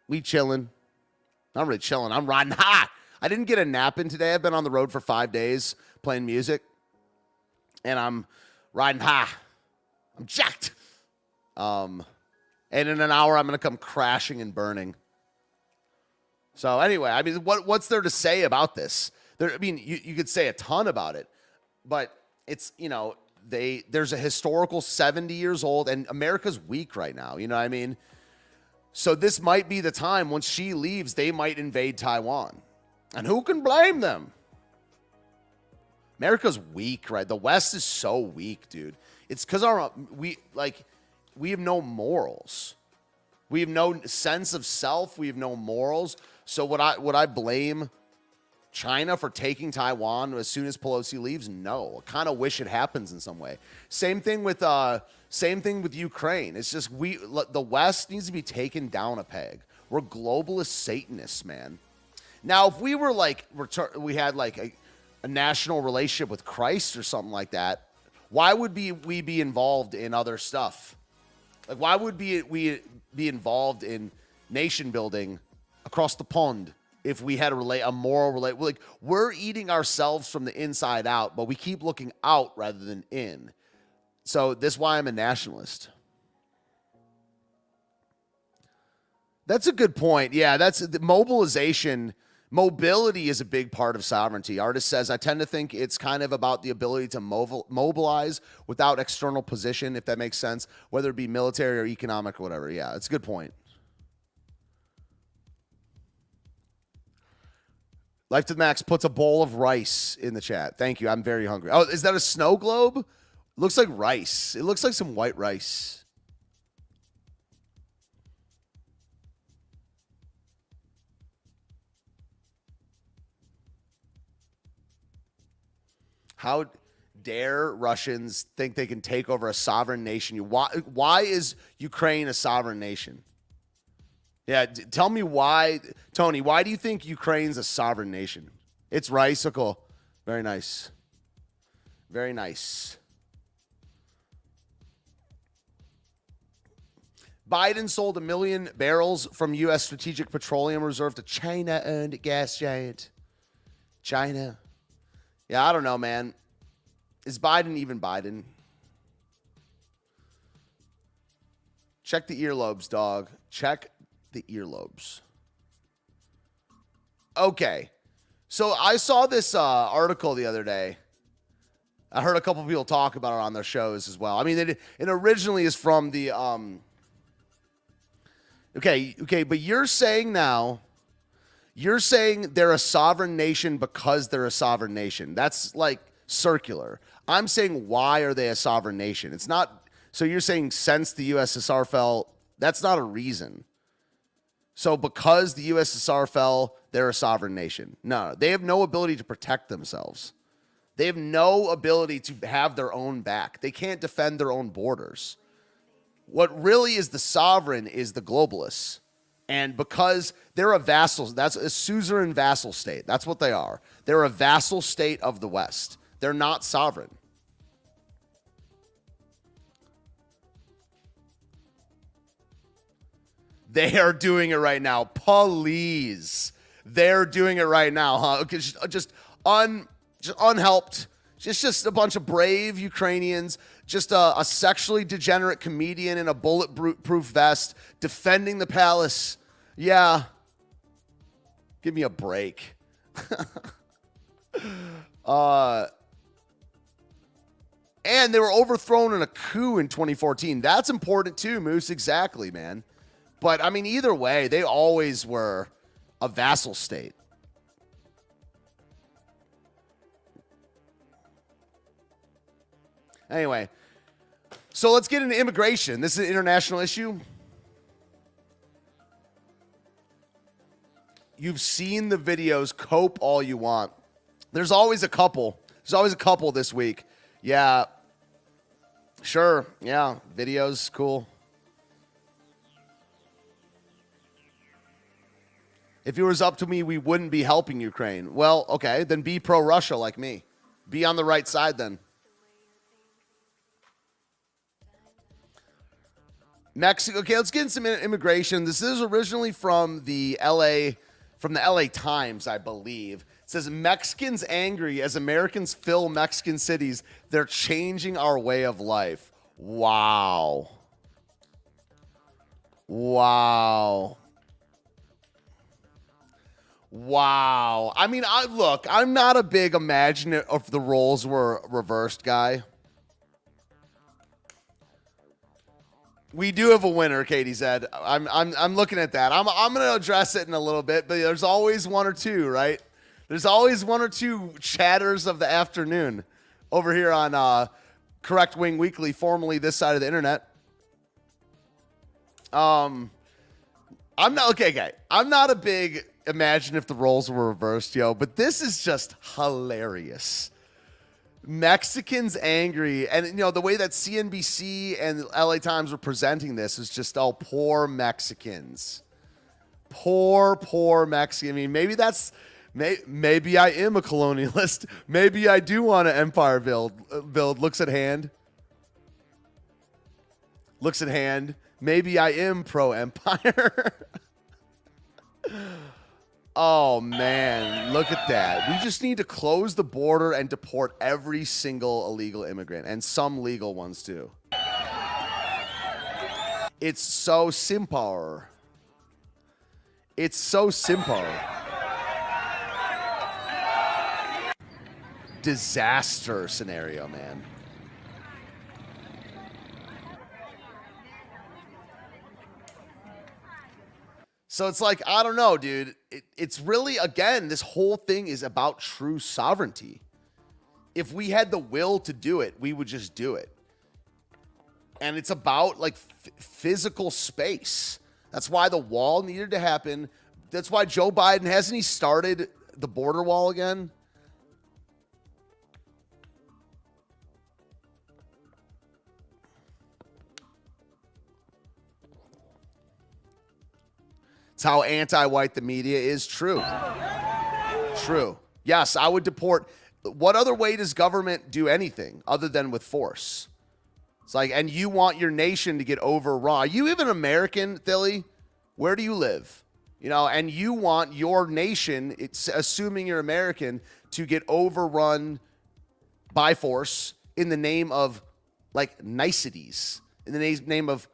We chilling. I'm really chilling. I'm riding high. I didn't get a nap in today. I've been on the road for 5 days playing music. And I'm riding high. I'm jacked. And in an hour, I'm going to come crashing and burning. So anyway, I mean, what's there to say about this? You could say a ton about it. But it's, there's a historical 70 years old, and America's weak right now. You know what I mean? So this might be the time, once she leaves, they might invade Taiwan. And who can blame them? America's weak, right? The West is so weak, dude. It's because we have no morals. We have no sense of self. We have no morals. So would I blame China for taking Taiwan as soon as Pelosi leaves? No. I kind of wish it happens in some way. Same thing with Ukraine. It's just the West needs to be taken down a peg. We're globalist Satanists, man. Now, if we were we had a national relationship with Christ or something like that, why would we be involved in other stuff? Like, why would we be involved in nation building across the pond if we had a moral relate? Like, we're eating ourselves from the inside out, but we keep looking out rather than in. So this is why I'm a nationalist. That's a good point. Yeah, that's the mobilization. Mobility is a big part of sovereignty. Artist says, I tend to think it's kind of about the ability to mobilize without external position, if that makes sense, whether it be military or economic or whatever. Yeah, that's a good point. Life to the Max puts a bowl of rice in the chat. Thank you. I'm very hungry. Oh, is that a snow globe? Looks like rice. It looks like some white rice. How dare Russians think they can take over a sovereign nation? Why is Ukraine a sovereign nation? Yeah, tell me why, Tony. Why do you think Ukraine's a sovereign nation? It's rice. Oh, cool. Very nice. Very nice. Biden sold 1 million barrels from U.S. Strategic Petroleum Reserve to China-owned gas giant. China. Yeah, I don't know, man. Is Biden even Biden? Check the earlobes, dog. Check the earlobes. Okay. So I saw this article the other day. I heard a couple people talk about it on their shows as well. I mean, it originally is from the Okay, but you're saying they're a sovereign nation because they're a sovereign nation. That's like circular. I'm saying, why are they a sovereign nation? It's not. So you're saying since the USSR fell, that's not a reason. So because the USSR fell, they're a sovereign nation. No, they have no ability to protect themselves. They have no ability to have their own back. They can't defend their own borders. What really is the sovereign is the globalists. And because they're a vassal, that's a suzerain vassal state. That's what they are. They're a vassal state of the West. They're not sovereign. They are doing it right now. Please. They're doing it right now, huh? Just unhelped. Just a bunch of brave Ukrainians. Just a sexually degenerate comedian in a bulletproof vest defending the palace. Yeah. Give me a break. And they were overthrown in a coup in 2014. That's important too, Moose. Exactly, man. But, I mean, either way, they always were a vassal state. Anyway, so let's get into immigration. This is an international issue. You've seen the videos. Cope all you want. There's always a couple. There's always a couple this week. Yeah. Sure. Yeah. Videos. Cool. If it was up to me, we wouldn't be helping Ukraine. Well, okay. Then be pro-Russia like me. Be on the right side then. Mexico. Okay, let's get into some immigration. This is originally from the LA Times, I believe. It says Mexicans angry as Americans fill Mexican cities. They're changing our way of life. Wow. Wow. Wow. I mean, I'm not a big imagine if the roles were reversed guy. We do have a winner, Katie said. I'm looking at that. I'm going to address it in a little bit, but there's always one or two, right? There's always one or two chatters of the afternoon over here on Correct Wing Weekly, formerly this side of the internet. I'm not I'm not a big imagine if the roles were reversed, yo, but this is just hilarious. Mexicans angry, and you know the way that CNBC and LA Times were presenting this is just poor Mexicans, poor Mexican. I mean, maybe maybe I am a colonialist. Maybe I do want an empire build. Looks at hand. Maybe I am pro empire. Oh, man, look at that. We just need to close the border and deport every single illegal immigrant, and some legal ones, too. It's so simple. It's so simple. Disaster scenario, man. So it's like, I don't know, dude. It's really, again, this whole thing is about true sovereignty. If we had the will to do it, we would just do it. And it's about like physical space. That's why the wall needed to happen. That's why Joe Biden, hasn't he started the border wall again? It's how anti-white the media is. True. Yes, I would deport. What other way does government do anything other than with force? It's like, and you want your nation to get overrun. Are you even American, Philly? Where do you live? You know, and you want your nation, it's assuming you're American, to get overrun by force in the name of like niceties, in the name of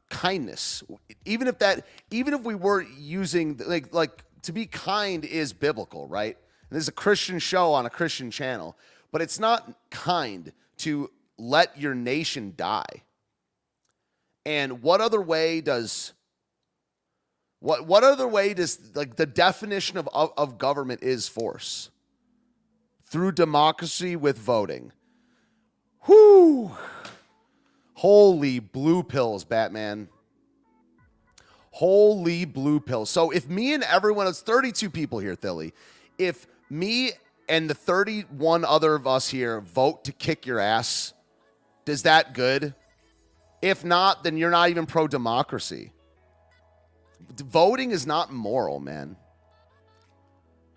kindness. Even if we were using like to be kind is biblical, right? And this is a Christian show on a Christian channel, but it's not kind to let your nation die. And what other way does like the definition of government is force? Through democracy with voting. Whoo! Holy blue pills, Batman. Holy blue pills. So if me and everyone, it's 32 people here, Philly. If me and the 31 other of us here vote to kick your ass, is that good? If not, then you're not even pro-democracy. Voting is not moral, man.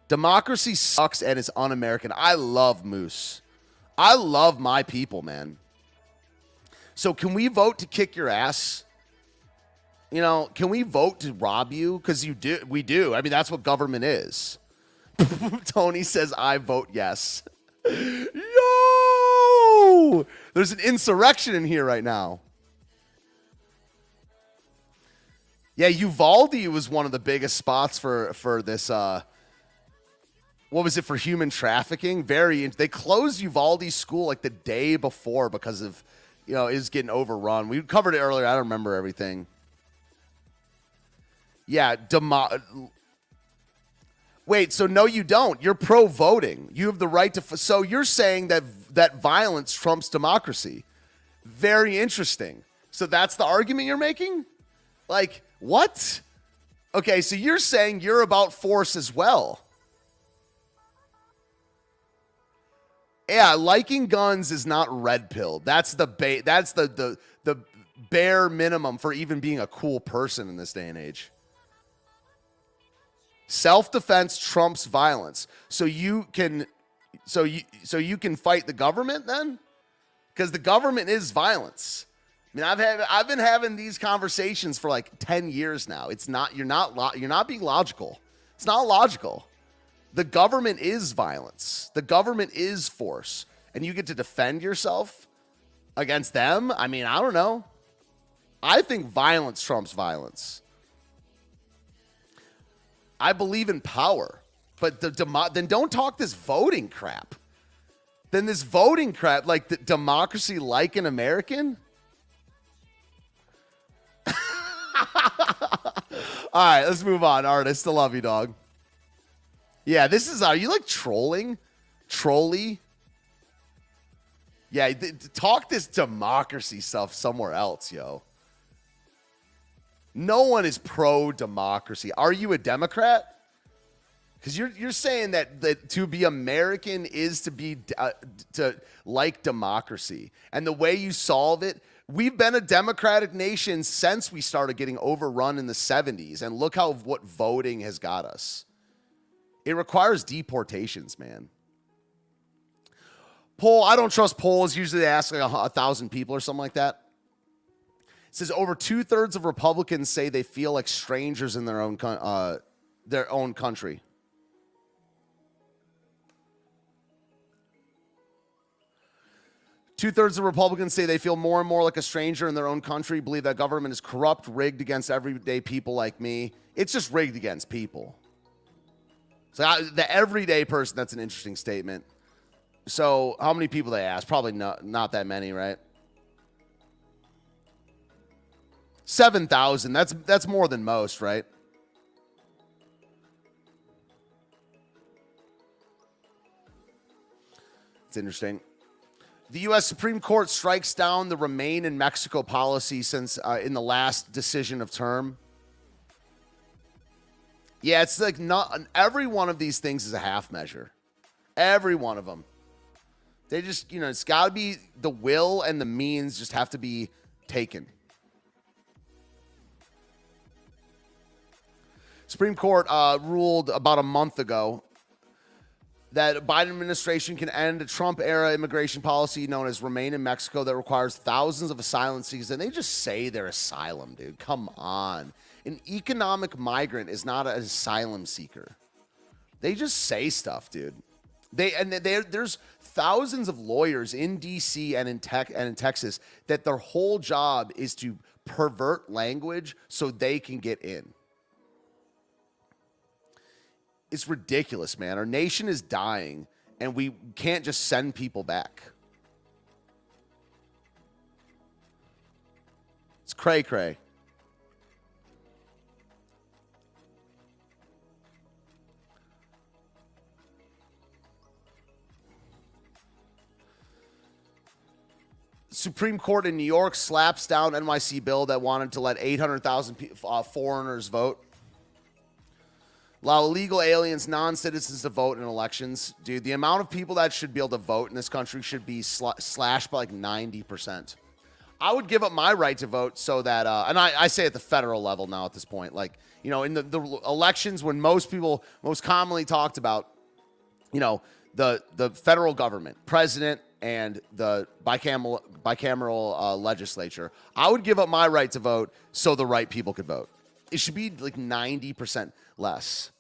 Democracy sucks and it's un-American. I love Moose. I love my people, man. So can we vote to kick your ass? You know, can we vote to rob you? Because we do. I mean, that's what government is. Tony says, I vote yes. Yo! There's an insurrection in here right now. Yeah, Uvalde was one of the biggest spots for this. What was it, for human trafficking? They closed Uvalde school like the day before because of, you know, it was getting overrun. We covered it earlier. I don't remember everything. Yeah, wait, so no, you don't. You're pro-voting. You have the right to. So you're saying that violence trumps democracy. Very interesting. So that's the argument you're making? Like, what? Okay, so you're saying you're about force as well. Yeah, liking guns is not red pill. That's the bare minimum for even being a cool person in this day and age. Self-defense trumps violence. So you can fight the government then? Because the government is violence. I mean, I've been having these conversations for like 10 years now. You're not being logical. It's not logical. The government is violence. The government is force. And you get to defend yourself against them? I mean, I don't know. I think violence trumps violence. I believe in power. But then don't talk this voting crap. Then this voting crap, like the democracy like an American? All right, let's move on. Artist, I love you, dog. Yeah, this is, are you like trolling? Trolly? Yeah, talk this democracy stuff somewhere else, yo. No one is pro-democracy. Are you a Democrat? Because you're saying that to be American is to be to like democracy. And the way you solve it, we've been a democratic nation since we started getting overrun in the 70s. And look what voting has got us. It requires deportations, man. Poll, I don't trust polls. Usually they ask like 1,000 people or something like that. It says over 2/3 of Republicans say they feel like strangers in their own country. Two-thirds of Republicans say they feel more and more like a stranger in their own country, believe that government is corrupt, rigged against everyday people like me. It's just rigged against people. So the everyday person, that's an interesting statement. So how many people they asked? Probably not that many, right? 7,000. That's more than most, right? It's interesting. The U.S. Supreme Court strikes down the Remain in Mexico policy since in the last decision of term. Yeah, it's like not every one of these things is a half measure. Every one of them. They just, it's got to be the will and the means just have to be taken. Supreme Court ruled about a month ago that Biden administration can end a Trump-era immigration policy known as Remain in Mexico that requires thousands of asylum seekers. And they just say they're asylum, dude. Come on. An economic migrant is not an asylum seeker. They just say stuff, dude. There's thousands of lawyers in D.C. and in Texas that their whole job is to pervert language so they can get in. It's ridiculous, man. Our nation is dying, and we can't just send people back. It's cray-cray. Supreme Court in New York slaps down NYC bill that wanted to let 800,000 foreigners vote. Allow illegal aliens, non-citizens to vote in elections. Dude, the amount of people that should be able to vote in this country should be slashed by like 90%. I would give up my right to vote so that, and I say at the federal level now at this point, like, you know, in the elections when most people most commonly talked about, you know, the federal government, president, and the bicameral legislature, I would give up my right to vote so the right people could vote. It should be like 90% less.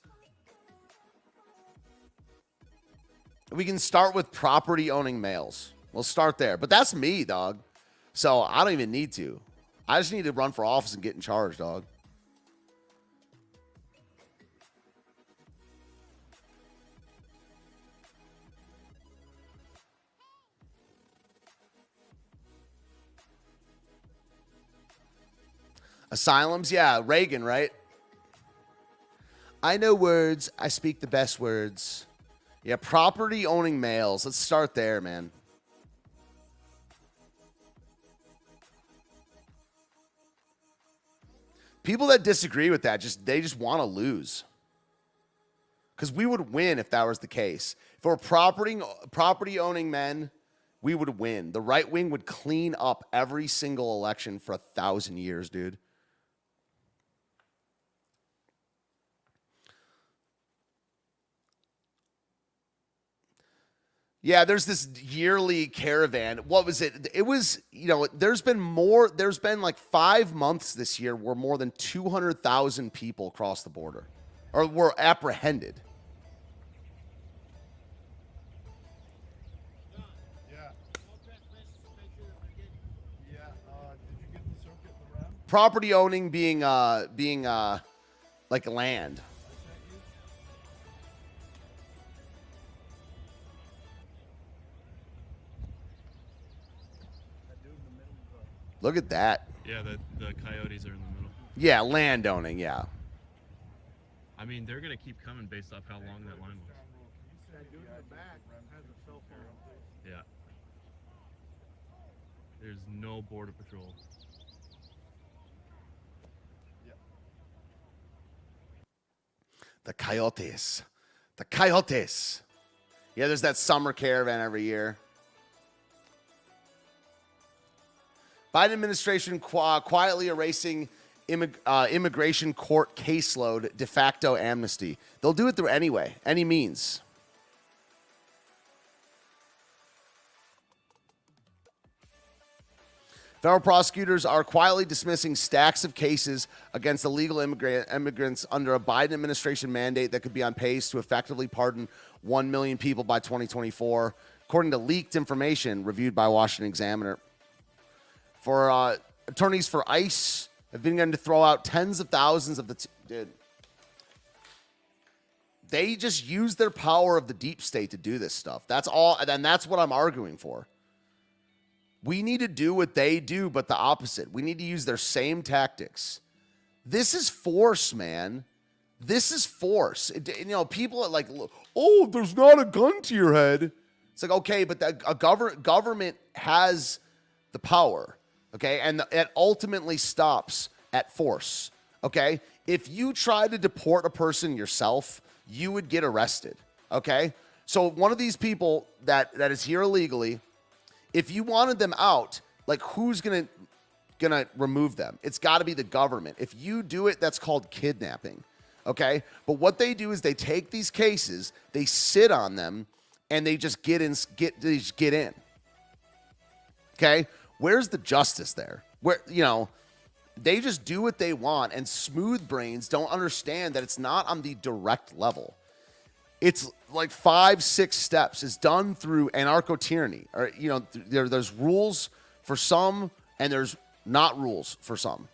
We can start with property owning males. We'll start there. But that's me, dog. So I don't even need to. I just need to run for office and get in charge, dog. Asylums? Yeah, Reagan, right? I know words. I speak the best words. Yeah, property owning males. Let's start there, man. People that disagree with that, they just want to lose. Because we would win if that was the case. If we're property owning men, we would win. The right wing would clean up every single election for 1,000 years, dude. Yeah, there's this yearly caravan. What was it? It was, you know, there's been like 5 months this year where more than 200,000 people crossed the border or were apprehended. Property owning being like land. Look at that. Yeah, the coyotes are in the middle. Yeah, land owning, yeah. I mean, they're going to keep coming based off how long that line was. Yeah. There's no border patrol. The coyotes. The coyotes. Yeah, there's that summer caravan every year. Biden administration quietly erasing immigration court caseload, de facto amnesty. They'll do it through any means. Federal prosecutors are quietly dismissing stacks of cases against illegal immigrants under a Biden administration mandate that could be on pace to effectively pardon 1 million people by 2024, according to leaked information reviewed by Washington Examiner. For attorneys for ICE have been going to throw out tens of thousands of dude. They just use their power of the deep state to do this stuff. That's all, and that's what I'm arguing for. We need to do what they do, but the opposite. We need to use their same tactics. This is force, man. This is force. You know, people are like, oh, there's not a gun to your head. It's like, okay, but a government has the power. Okay, and it ultimately stops at force. Okay, if you try to deport a person yourself, you would get arrested. Okay, so one of these people that is here illegally, if you wanted them out, like who's gonna remove them? It's got to be the government. If you do it, that's called kidnapping. Okay? But what they do is they take these cases, they sit on them, and they just get in. Okay? Where's the justice there? Where, they just do what they want, and smooth brains don't understand that it's not on the direct level. It's like 5-6 steps. It's done through anarcho-tyranny. Or, there's rules for some, and there's not rules for some.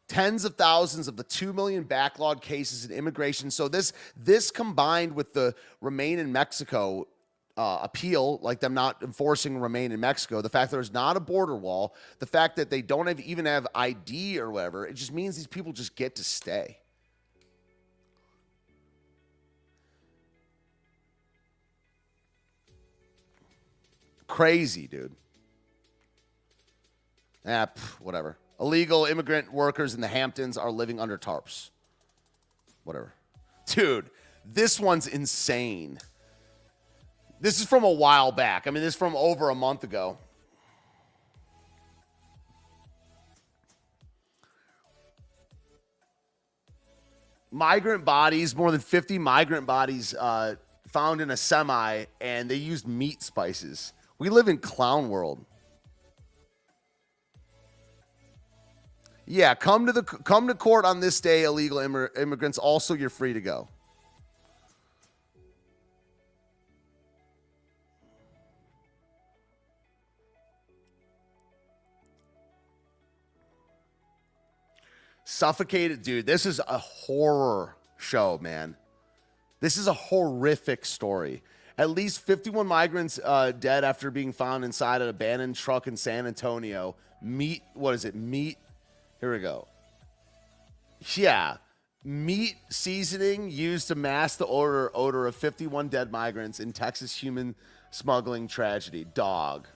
Tens of thousands of the 2 million backlog cases in immigration. So this combined with the Remain in Mexico appeal, like them not enforcing Remain in Mexico, the fact that there's not a border wall, the fact that they don't even have ID or whatever, it just means these people just get to stay. Crazy, dude. Whatever. Illegal immigrant workers in the Hamptons are living under tarps. Whatever. Dude, this one's insane. This is from a while back. I mean, this is from over a month ago. Migrant bodies, more than 50 migrant bodies found in a semi, and they used meat spices. We live in clown world. Yeah, come to court on this day, illegal immigrants. Also, you're free to go. Suffocated, dude. This is a horror show, man. This is a horrific story. At least 51 migrants dead after being found inside an abandoned truck in San Antonio. Meat. Here we go. Yeah. Meat seasoning used to mask the odor of 51 dead migrants in Texas human smuggling tragedy. Dog.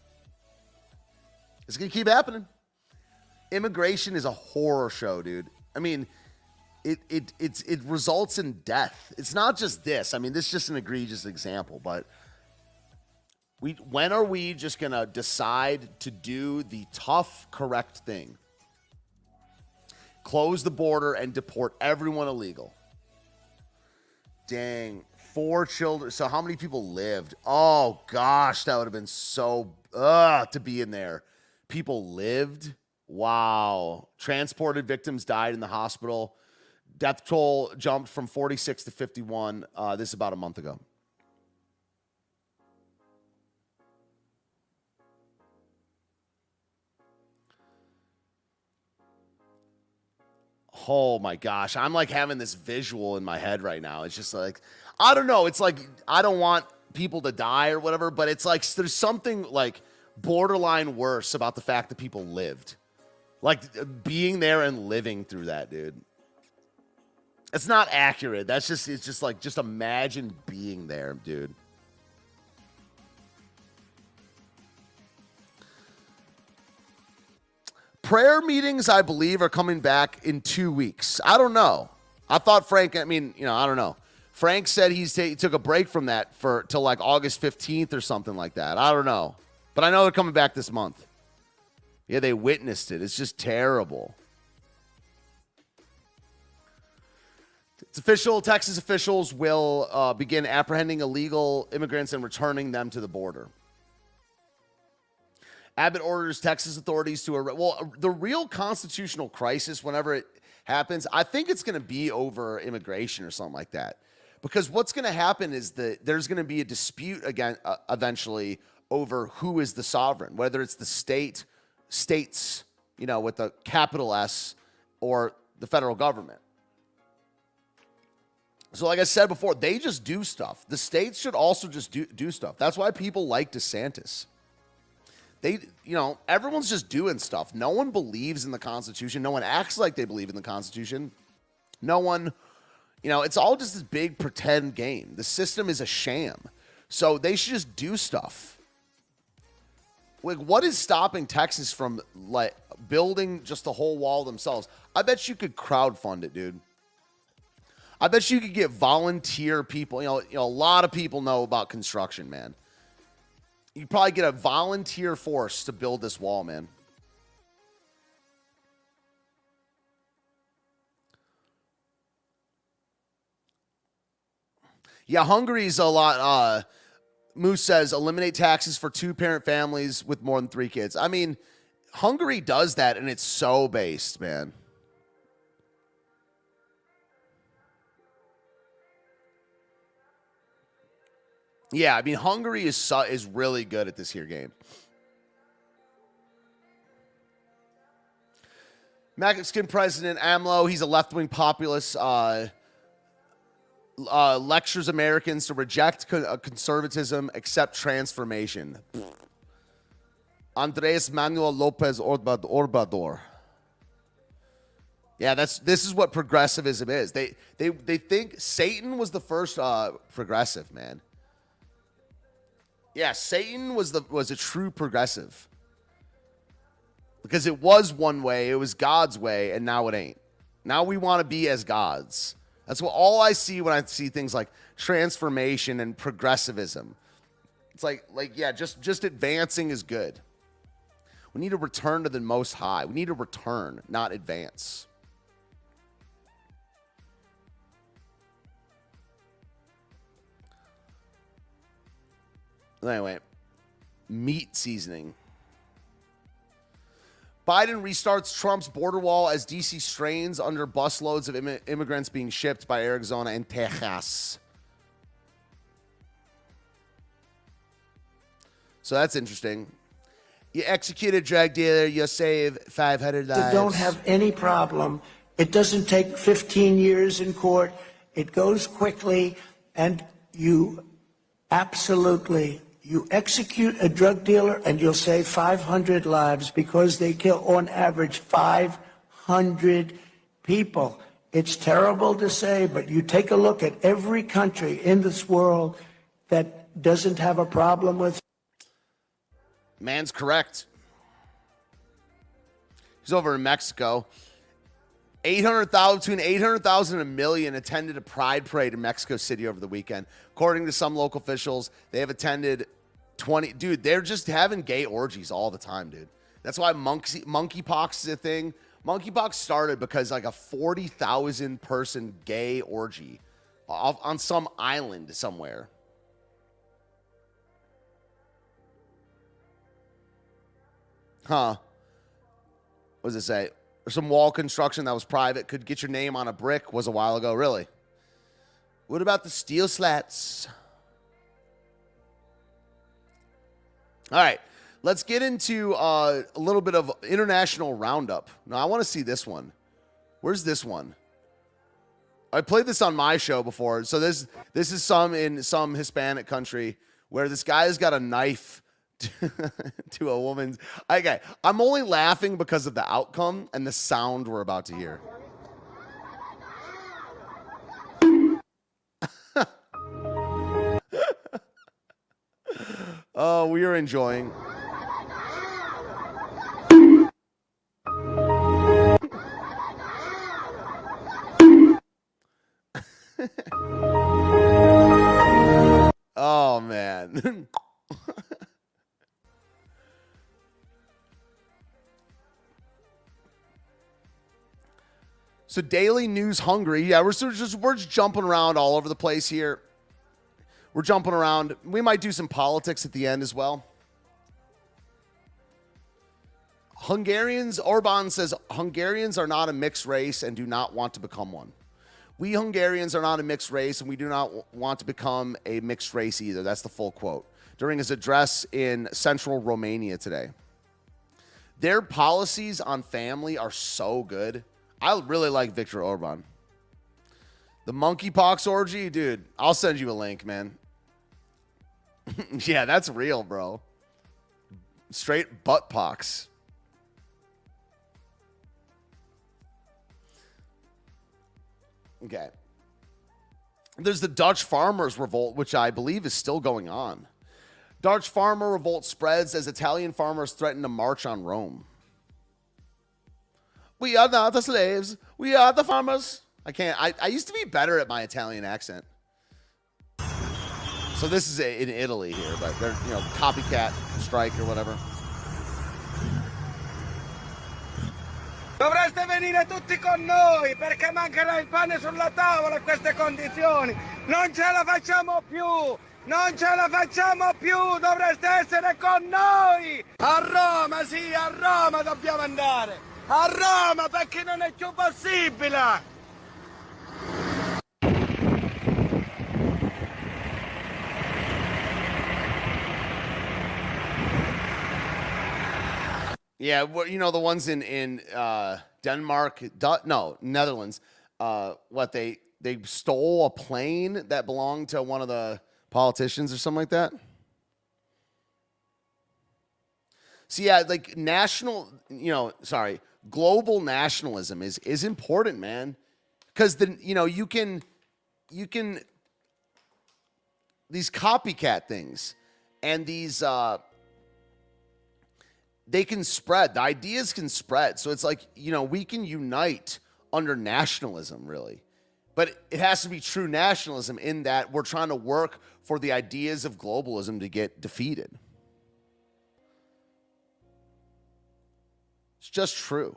It's going to keep happening. Immigration is a horror show, dude. I mean, it results in death. It's not just this. I mean, this is just an egregious example, but when are we just going to decide to do the tough, correct thing? Close the border and deport everyone illegal. Dang. 4 children. So how many people lived? Oh, gosh, that would have been so to be in there. People lived. Wow. Transported victims died in the hospital. Death toll jumped from 46 to 51. This is about a month ago. Oh my gosh. I'm like having this visual in my head right now. It's just like, I don't know. It's like, I don't want people to die or whatever, but it's like, there's something like borderline worse about the fact that people lived. Like being there and living through that, dude. It's not accurate. It's just like, just imagine being there, dude. Prayer meetings, I believe, are coming back in 2 weeks. I don't know. I thought Frank, I don't know. Frank said he took a break from that till like August 15th or something like that. I don't know. But I know they're coming back this month. Yeah, they witnessed it. It's just terrible. It's official. Texas officials will begin apprehending illegal immigrants and returning them to the border. Abbott orders Texas authorities to the real constitutional crisis, whenever it happens, I think it's going to be over immigration or something like that. Because what's going to happen is that there's going to be a dispute again eventually over who is the sovereign, whether it's the states, with the capital S, or the federal government. So like I said before, they just do stuff. The states should also just do stuff. That's why people like DeSantis. Everyone's just doing stuff. No one believes in the Constitution. No one acts like they believe in the Constitution. No one, it's all just this big pretend game. The system is a sham. So they should just do stuff. Like, what is stopping Texas from like building just the whole wall themselves? I bet you could crowdfund it, dude. I bet you could get volunteer people. A lot of people know about construction, man. You probably get a volunteer force to build this wall, man. Yeah, Hungary's a lot. Moose says eliminate taxes for 2-parent families with more than 3 kids. I mean, Hungary does that, and it's so based, man. Yeah, I mean, Hungary is really good at this here game. Mexican President AMLO, he's a left-wing populist, lectures Americans to reject conservatism, accept transformation. Andres Manuel Lopez Obrador. Yeah, this is what progressivism is. They think Satan was the first progressive, man. Yeah, Satan was a true progressive. Because it was one way, it was God's way, and now it ain't. Now we want to be as gods. That's what all I see when I see things like transformation and progressivism. It's like yeah, just advancing is good. We need to return to the Most High. We need to return, not advance. Anyway, meat seasoning. Biden restarts Trump's border wall as D.C. strains under busloads of immigrants being shipped by Arizona and Texas. So that's interesting. You execute a drug dealer, you save 500 lives. They don't have any problem. It doesn't take 15 years in court. It goes quickly, and you execute a drug dealer and you'll save 500 lives because they kill on average 500 people. It's terrible to say, but you take a look at every country in this world that doesn't have a problem with. Man's correct. He's over in Mexico. 800,000, between 800,000 and 1 million attended a pride parade in Mexico City over the weekend. According to some local officials, they have attended 20. Dude, they're just having gay orgies all the time, dude. That's why monkeypox is a thing. Monkeypox started because like a 40,000 person gay orgy on some island somewhere. Huh. What does it say? Or some wall construction that was private, could get your name on a brick, was a while ago. Really? What about the steel slats? All right. Let's get into a little bit of international roundup. Now, I want to see this one. Where's this one? I played this on my show before. So this is in some Hispanic country where this guy has got a knife to a woman's. Okay, I'm only laughing because of the outcome and the sound we're about to hear. Oh, we are enjoying. Oh, man. So Daily News Hungary. Yeah, we're just jumping around all over the place here. We're jumping around. We might do some politics at the end as well. Orban says, Hungarians are not a mixed race and do not want to become one. We Hungarians are not a mixed race and we do not want to become a mixed race either. That's the full quote. During his address in central Romania today. Their policies on family are so good. I really like Viktor Orban. The monkeypox orgy, dude, I'll send you a link, man. Yeah, that's real, bro. Straight butt pox. Okay. There's the Dutch farmers' revolt, which I believe is still going on. Dutch farmer revolt spreads as Italian farmers threaten to march on Rome. We are not the slaves. We are the farmers. I used to be better at my Italian accent. So this is in Italy here, but they're, copycat strike or whatever. Dovreste venire tutti con noi perché mancherà il pane sulla tavola a queste condizioni. Non ce la facciamo più! Non ce la facciamo più! Dovreste essere con noi! A Roma, sì, a Roma dobbiamo andare! A Roma perché non è più possibile! Yeah, well, you know, the ones in Denmark, no, Netherlands. What they stole a plane that belonged to one of the politicians or something like that. So yeah, like global nationalism is important, man, because then you can these copycat things and these they can spread. The ideas can spread. So it's like, we can unite under nationalism, really. But it has to be true nationalism in that we're trying to work for the ideas of globalism to get defeated. It's just true.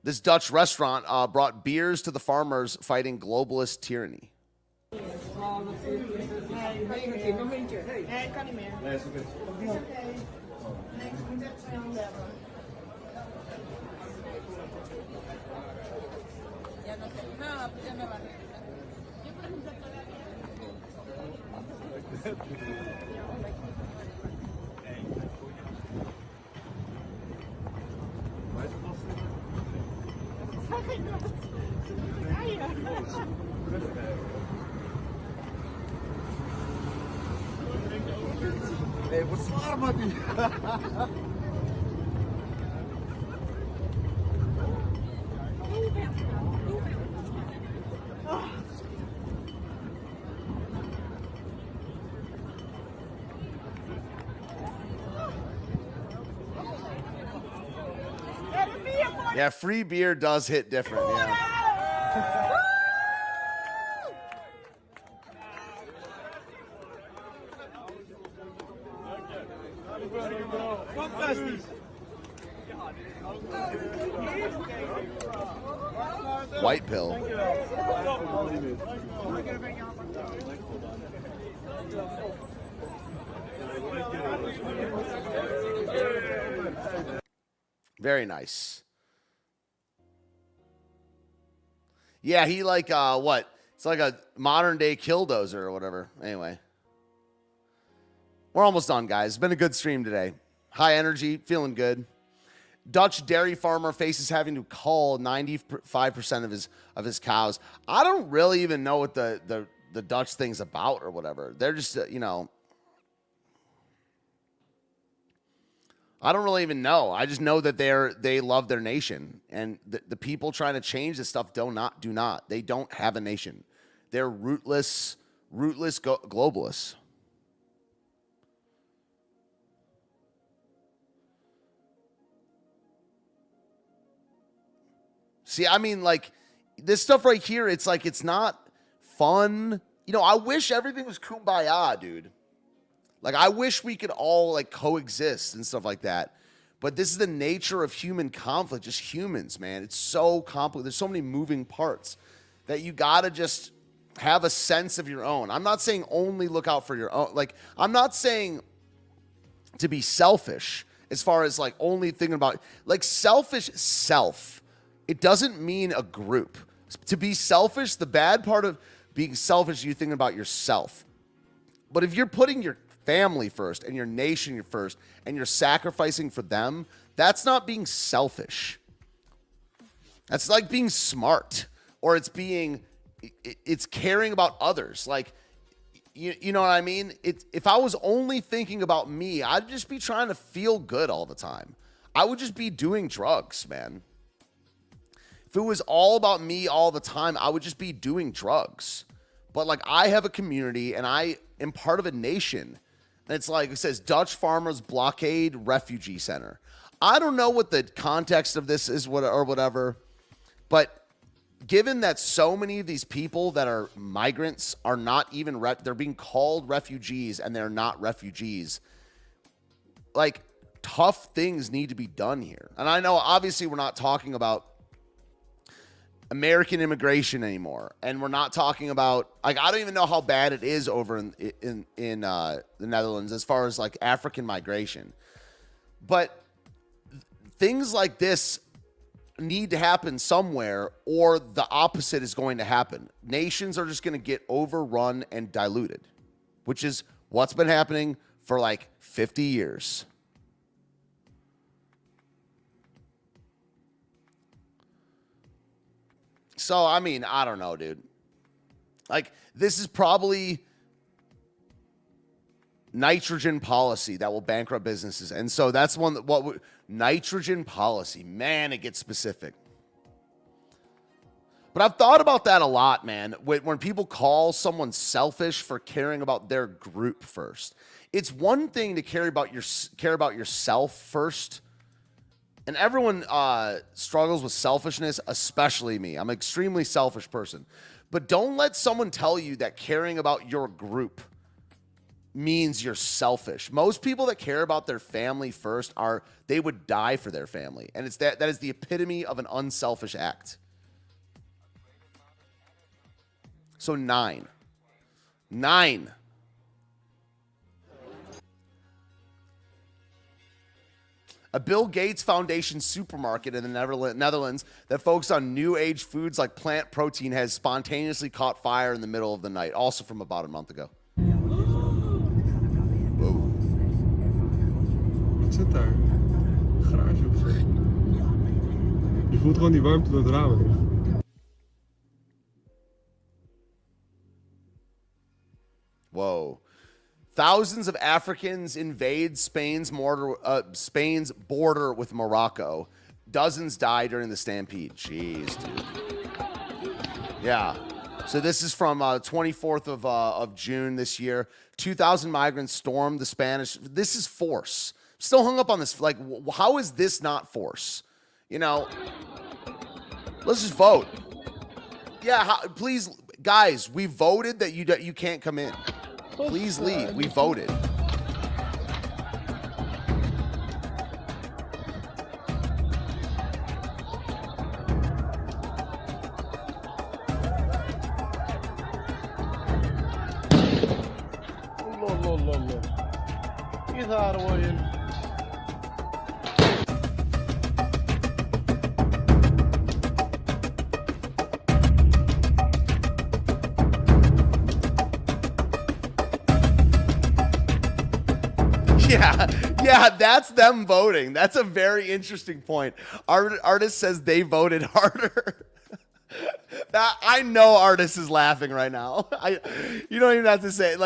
This Dutch restaurant brought beers to the farmers fighting globalist tyranny. Yeah, free beer does hit different. Yeah. White pill. Very nice. Yeah, he what? It's like a modern day killdozer or whatever. Anyway. We're almost done, guys. It's been a good stream today. High energy, feeling good. Dutch dairy farmer faces having to cull 95% of his cows. I don't really even know what the Dutch thing's about or whatever. They're just, I don't really even know. I just know that they love their nation, and the people trying to change this stuff do not. They don't have a nation. They're rootless globalists. See, I mean, like, this stuff right here, it's like, it's not fun. I wish everything was kumbaya, dude. Like, I wish we could all, like, coexist and stuff like that. But this is the nature of human conflict, just humans, man. It's so complicated. There's so many moving parts that you got to just have a sense of your own. I'm not saying only look out for your own. Like, I'm not saying to be selfish as far as, like, only thinking about, like, selfish self. It doesn't mean a group. To be selfish, the bad part of being selfish is you thinking about yourself. But if you're putting your family first and your nation first and you're sacrificing for them, that's not being selfish. That's like being smart, or it's caring about others. Like, you know what I mean? If I was only thinking about me, I'd just be trying to feel good all the time. I would just be doing drugs, man. If it was all about me all the time, I would just be doing drugs. But, like, I have a community and I am part of a nation. And it's like, it says Dutch farmers blockade refugee center. I don't know what the context of this is or whatever, but given that so many of these people that are migrants are not even, they're being called refugees and they're not refugees. Like, tough things need to be done here. And I know obviously we're not talking about American immigration anymore, and we're not talking about, like, I don't even know how bad it is over in the Netherlands as far as like African migration, but things like this need to happen somewhere, or the opposite is going to happen. Nations are just going to get overrun and diluted, which is what's been happening for like 50 years. So, I mean, I don't know, dude. Like, this is probably nitrogen policy that will bankrupt businesses. And so that's one that nitrogen policy, man, it gets specific. But I've thought about that a lot, man. When people call someone selfish for caring about their group first, it's one thing to care about yourself first. And everyone struggles with selfishness, especially me. I'm an extremely selfish person. But don't let someone tell you that caring about your group means you're selfish. Most people that care about their family first they would die for their family. And it's that is the epitome of an unselfish act. So 9. A Bill Gates Foundation supermarket in the Netherlands that focuses on new age foods like plant protein has spontaneously caught fire in the middle of the night, also from about a month ago. Whoa. Wat zit daar? Garage of zo? Je voelt gewoon die warmte door het raam. Whoa. Thousands of Africans invade Spain's border with Morocco. Dozens die during the stampede. Jeez, dude. Yeah. So this is from 24th of June this year. 2,000 migrants stormed the Spanish. This is force. Still hung up on this. Like, how is this not force? You know, let's just vote. Yeah, please, guys, we voted that you can't come in. Please leave. We voted. Yeah, that's them voting. That's a very interesting point. Artist says they voted harder. I know Artist is laughing right now. You don't even have to say it.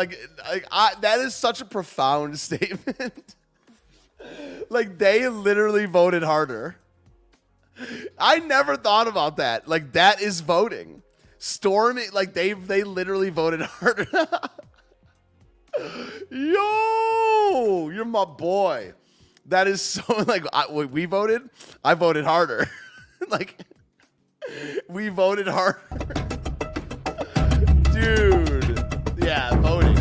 That is such a profound statement. Like, they literally voted harder. I never thought about that. Like, that is voting. Storming, like, they literally voted harder. Yo, you're my boy. That is so, like, we voted. I voted harder. Like, we voted harder. Dude. Yeah, voting.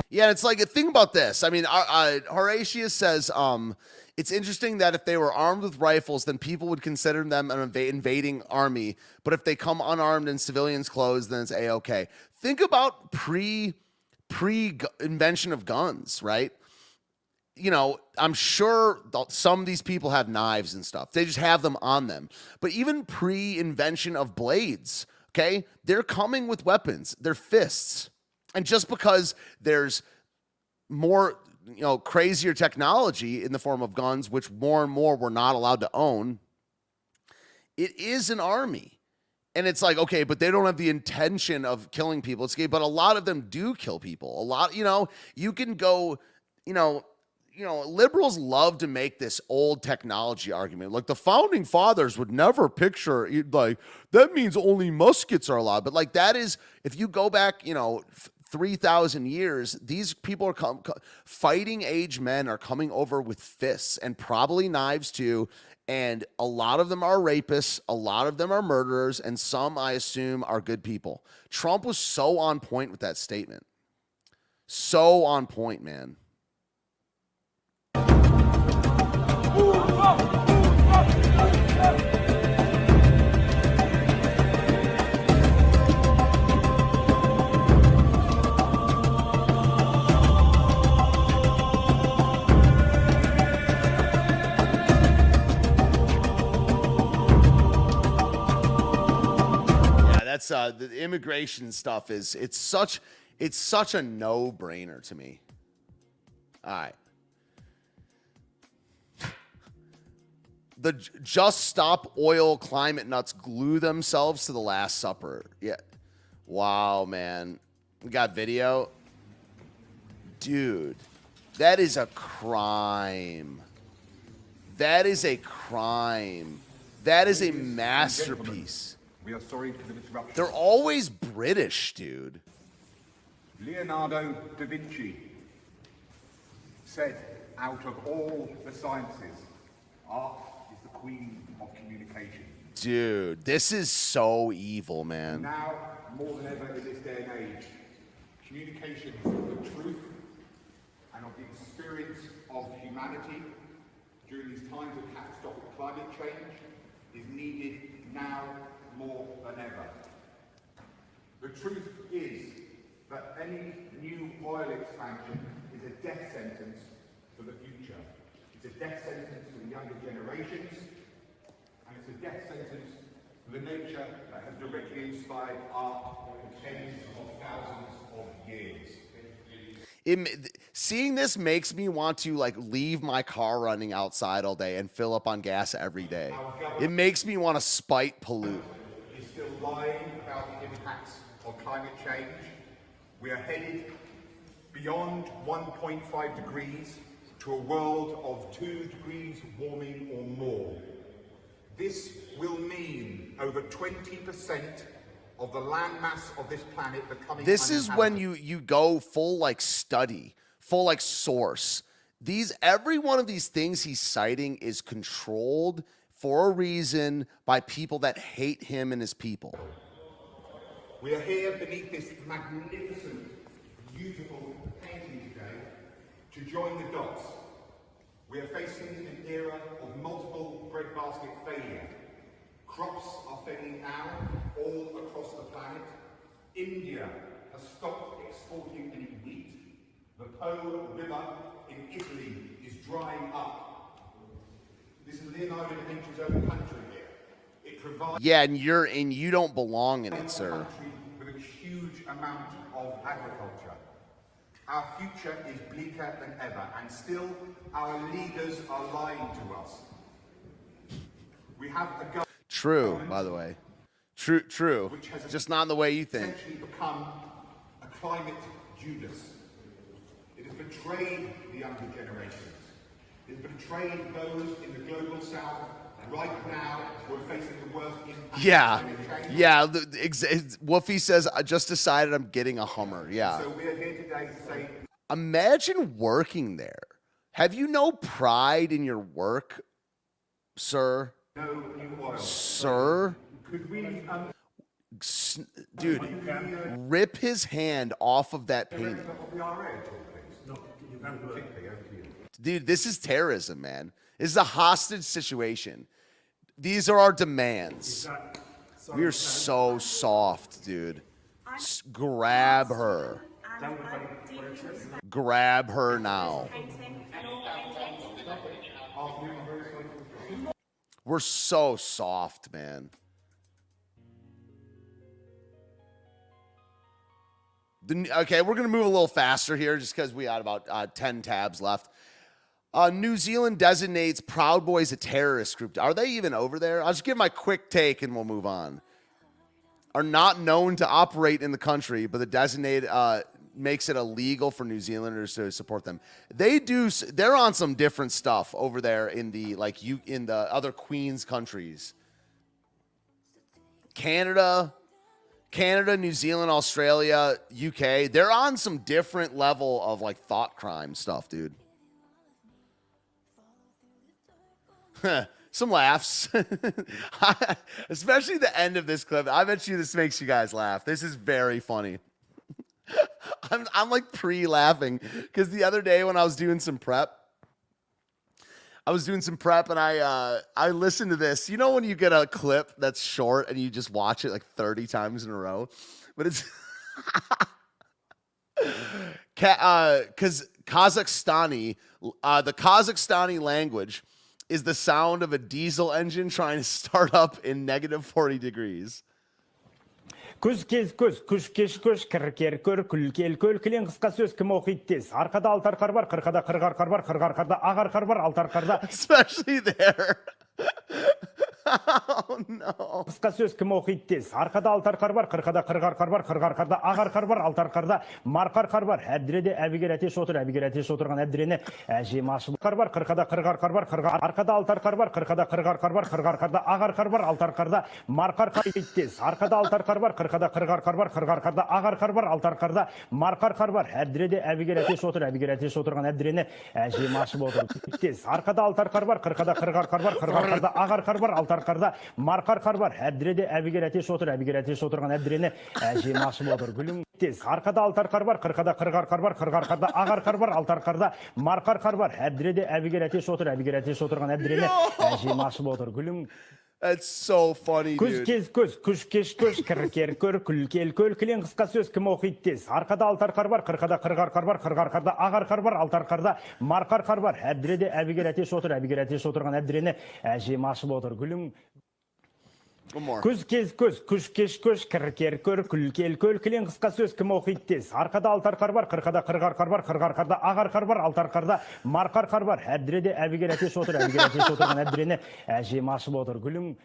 Yeah, it's like, think about this. I mean, Horatius says, it's interesting that if they were armed with rifles, then people would consider them an invading army. But if they come unarmed in civilians' clothes, then it's A-okay. Think about pre-invention of guns, right? You know, I'm sure some of these people have knives and stuff. They just have them on them. But even pre-invention of blades, okay? They're coming with weapons. They're fists. And just because there's more, crazier technology in the form of guns, which more and more we're not allowed to own, it is an army. And it's like, okay, but they don't have the intention of killing people. But a lot of them do kill people. A lot, you can go, liberals love to make this old technology argument. Like, the founding fathers would never picture, like, that means only muskets are allowed. But, like, that is, if you go back, 3,000 years, these people are fighting age men are coming over with fists and probably knives too. And a lot of them are rapists, a lot of them are murderers, and some, I assume, are good people. Trump was so on point with that statement. So on point, man. That's the immigration stuff it's such a no-brainer to me. All right. The Just Stop Oil climate nuts glue themselves to the Last Supper. Yeah. Wow, man. We got video. Dude, that is a crime. That is a crime. That is a masterpiece. We are sorry for the disruption. They're always British, dude. Leonardo da Vinci said, out of all the sciences, art is the queen of communication. Dude, this is so evil, man. Now, more than ever in this day and age, communication of the truth and of the experience of humanity during these times of catastrophic climate change is needed now more than ever. The truth is that any new oil expansion is a death sentence for the future. It's a death sentence for the younger generations, and it's a death sentence for the nature that has directly inspired art for tens of thousands of years. Seeing this makes me want to like leave my car running outside all day and fill up on gas every day. It makes me want to spite pollute. Is still lying about the impacts of climate change. We are headed beyond 1.5 degrees to a world of 2 degrees warming or more. This will mean over 20% of the landmass of this planet becoming This is when you go full like study, full like source. Every one of these things he's citing is controlled for a reason by people that hate him and his people. We are here beneath this magnificent, beautiful painting today to join the dots. We are facing an era of multiple breadbasket failure. Crops are failing now all across the planet. India has stopped exporting any wheat. The Po River in Italy is drying up. This is Leonardo da Vinci's own country here. It provides and you don't belong in it, sir. With a huge amount of agriculture. Our future is bleaker than ever, and still our leaders are lying to us. We have a government. True, by the way. True. Just not in the way you think. Essentially become a climate Judas. It has betrayed the younger generations. It has betrayed those in the global south. Right now, we're facing the worst impact. Yeah. Woofy says, I just decided I'm getting a Hummer. Yeah. So we're here today to say, imagine working there. Have you no pride in your work, sir? no new oil. Sir? Could we, Dude, rip his hand off of that painting. Dude, this is terrorism, man. This is a hostage situation. These are our demands. We are so soft, dude. Grab her. Grab her now. We're so soft, man. Okay, we're going to move a little faster here just because we got about 10 tabs left. New Zealand designates Proud Boys a terrorist group. Are they even over there? I'll just give my quick take and we'll move on. Are not known to operate in the country, but the designate makes it illegal for New Zealanders to support them. They're on some different stuff over there in the other Queens countries. Canada, Canada, New Zealand, Australia, UK, they're on some different level of like thought crime stuff, dude. Some laughs. Especially the end of this clip. I bet you this makes you guys laugh. This is very funny. I'm like pre-laughing because the other day when I was doing some prep, and I listened to this. You know when you get a clip that's short and you just watch it like 30 times in a row? But it's because Kazakhstani, the Kazakhstani language is the sound of a diesel engine trying to start up in -40 degrees. Күз кез көз, күш кеш көш, кір көр, күл кел көл, кілең қысқа сөз кім оқиды тез. Арқада алты арқар бар, қырқада қырық арқар бар, қырық арқарда ақ арқар бар, алты арқарда. Especially there. Oh no. Қысқа сөз кім оқиды тез. Арқада алты арқар бар, қырқада қырық арқар бар, қырық арқарда ақ арқар бар, алты арқарда марқа арқар бар. Әбдіреде әбігер әтеш отыр, әбігер әтеш отырған әбдірені әжем ашып арқар бар, қырқада қырық арқар бар, арқада алты арқар бар, қырқада қырық арқар бар, қырық арқарда ақ арқар бар, алты арқарда марқа арқар тез. Арқада алты арқар бар, қырқада қырық арқар бар, қырық арқарда ақ арқар бар, алты арқарда марқа арқар бар. Әбдіреде әбігер әтеш отыр, әбігер әтеш отырған әбдірені әжем ашып отыр тез. Арқада алты арқар бар, қырқада қырық арқар бар, қырық арқарда ақ арқар бар, алты арқарда марқа арқар бар. Әбдіреде әбігер әтеш отыр, әбігер әтеш отырған әбдірені әжем ашып отыр гүлім тез. Арқада алты арқар бар, қырқада қырық арқар бар, қырық арқарда ақ арқар бар, алты арқарда марқа арқар бар. Әбдіреде әбігер әтеш отыр, әбігер әтеш отырған әбдірені әжем ашып отыр гүлім. That's so funny, Күз dude. кез көз, күш кеш көш, кір көр, күл кел көл, кілең қысқа сөз кім оқиды тез. Арқада алты арқар бар, қырқада қырық арқар бар, қырық арқарда ақ арқар бар, алты арқарда марқа арқар бар. Әбдіреде әбігер әтеш отыр, әбігер әтеш отырған әбдірені әжем ашып отыр гүлім. Күз кез көз, күш кеш көш, кір көр, күл кел көл, кілең қысқа сөз кім оқиды тез. Арқада алты арқар бар, қырқада қырық арқар бар, қырық арқарда ақ арқар бар, алты арқарда марқа арқар бар. Әбдіреде әбігер әтеш отыр, әбігер әтеш отырған әбдірені әжем ашып отыр гүлім.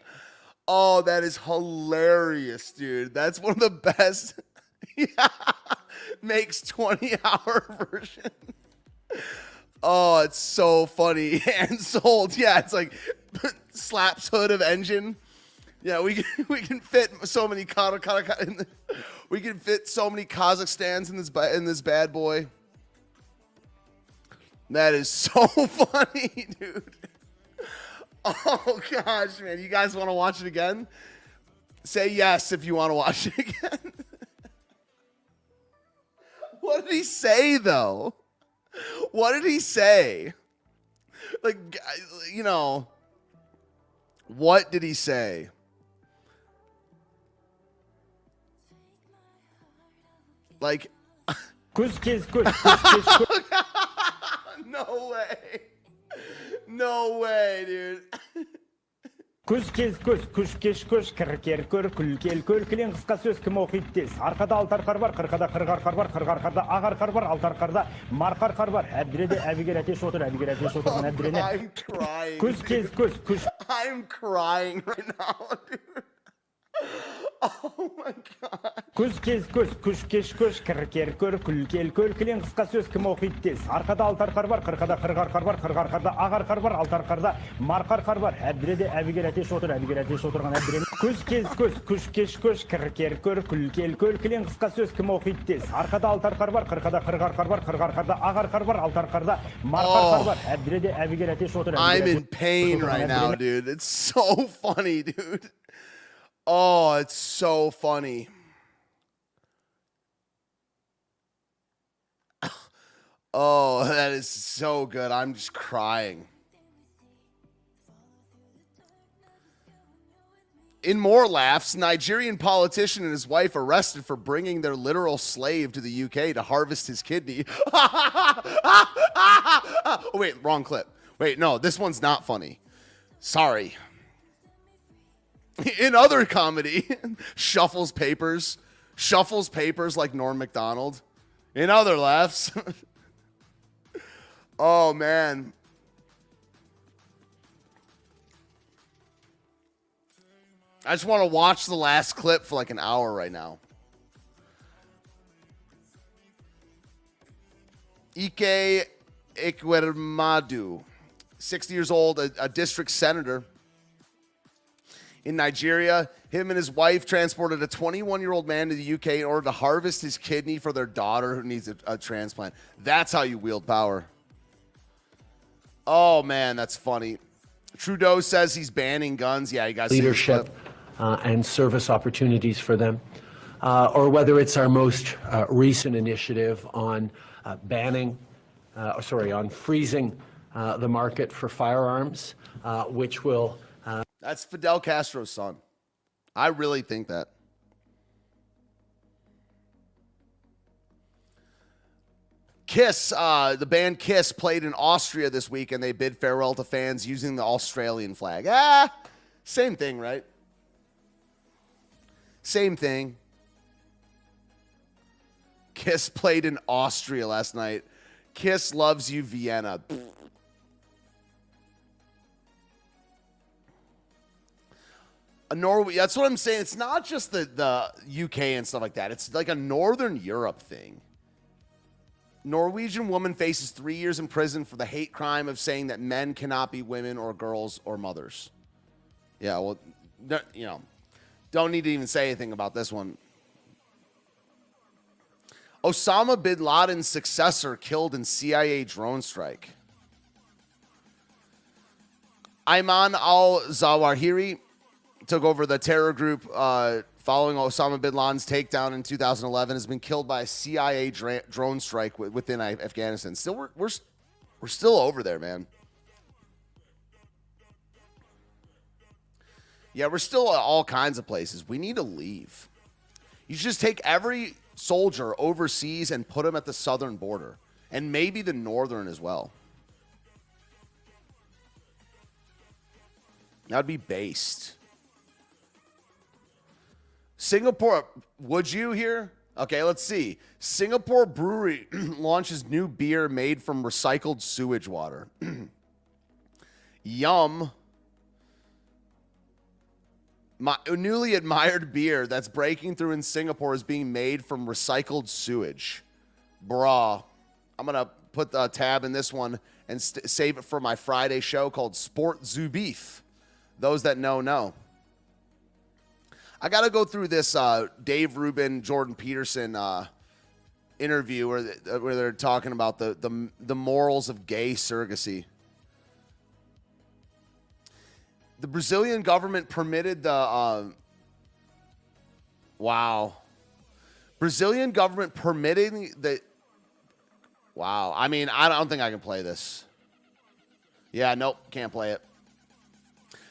Oh, that is hilarious, dude. That's one of the best. Yeah. Makes 20-hour version. Oh, it's so funny and sold. Yeah, it's like slaps hood of engine. Yeah, we can fit so many we can fit so many Kazakhstans in this bad boy. That is so funny, dude. Oh gosh, man. You guys want to watch it again? Say yes if you want to watch it again. What did he say though? What did he say? Like, you know, what did he say? Like, no way. No way, dude. Күз кез көз, күш кеш көш, кір көр, күл кел көл, кілең қысқа сөз кім оқиды тез. Арқада алты арқар бар, қырқада қырық арқар бар, қырық арқарда ақ арқар бар, алты арқарда марқа арқар бар. Әбдіреде әбігер әтеш отыр, әбігер әтеш отырған әбдірені. I'm crying. Күз кез көз, күш. I'm crying right now, dude. Oh my god. Күз кез көз, күш кеш көш, кір көр, күл кел көл, кілең қысқа сөз кім оқиды тез. Арқада алты арқар бар, қырқада қырық арқар бар, қырық арқарда ақ арқар бар, алты арқарда марқа арқар бар. Әбдіреде әбігер әтеш отыр, әбігер әтеш отырған әбдірені. Күз кез көз, күш кеш көш, кір күл кел көл, кілең қысқа сөз кім оқиды тез. Арқада алты арқар бар, қырқада қырық арқар бар, қырық арқарда ақ арқар бар, алты арқарда марқа арқар бар. Әбдіреде әбігер әтеш отыр. I'm in pain right now, dude. It's so funny, dude. Oh, it's so funny. Oh, that is so good. I'm just crying. In more laughs, Nigerian politician and his wife arrested for bringing their literal slave to the UK to harvest his kidney. Oh, wait, wrong clip. Wait, no, this one's not funny. Sorry. In other comedy, shuffles papers like Norm Macdonald. In other laughs. Oh, man. I just want to watch the last clip for like an hour right now. Ike Ekweremadu, 60 years old, a district senator in Nigeria, Him and his wife transported a 21-year-old man to the UK in order to harvest his kidney for their daughter who needs a transplant. That's how you wield power. Oh, man, that's funny. Trudeau says he's banning guns. Yeah, you guys leadership and service opportunities for them. Or whether it's our most recent initiative on on freezing the market for firearms, which will... That's Fidel Castro's son. I really think that. Kiss, the band Kiss played in Austria this week, and they bid farewell to fans using the Australian flag. Same thing, right? Same thing. Kiss played in Austria last night. Kiss loves you, Vienna. Norway. That's what I'm saying. It's not just the UK and stuff like that. It's like a Northern Europe thing. Norwegian woman faces 3 years in prison for the hate crime of saying that men cannot be women or girls or mothers. Yeah, well, don't need to even say anything about this one. Osama bin Laden's successor killed in CIA drone strike. Ayman al-Zawahiri took over the terror group following Osama bin Laden's takedown in 2011, has been killed by a CIA drone strike within Afghanistan. Still, we're still over there, man. Yeah, we're still at all kinds of places. We need to leave. You should just take every soldier overseas and put them at the southern border, and maybe the northern as well. That'd be based. Singapore, would you here? Okay, let's see. Singapore brewery launches new beer made from recycled sewage water. Yum. My newly admired beer that's breaking through in Singapore is being made from recycled sewage. Brah. I'm going to put the tab in this one and save it for my Friday show called Sport Zoo Beef. Those that know. I got to go through this Dave Rubin, Jordan Peterson interview where they're talking about the morals of gay surrogacy. The Brazilian government permitted Brazilian government permitting the... Wow. I mean, I don't think I can play this. Yeah, nope, can't play it.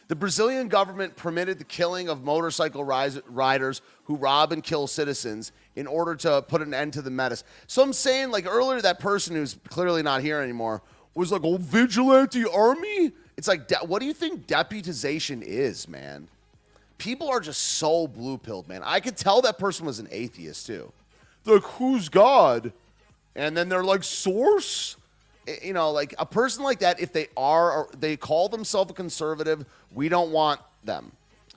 The Brazilian government permitted the killing of motorcycle riders who rob and kill citizens in order to put an end to the menace. So I'm saying, like, earlier that person who's clearly not here anymore was like, oh, vigilante army? It's like, what do you think deputization is, man? People are just so blue-pilled, man. I could tell that person was an atheist, too. They're like, who's God? And then they're like, source? You know, like a person like that, if they call themselves a conservative, we don't want them.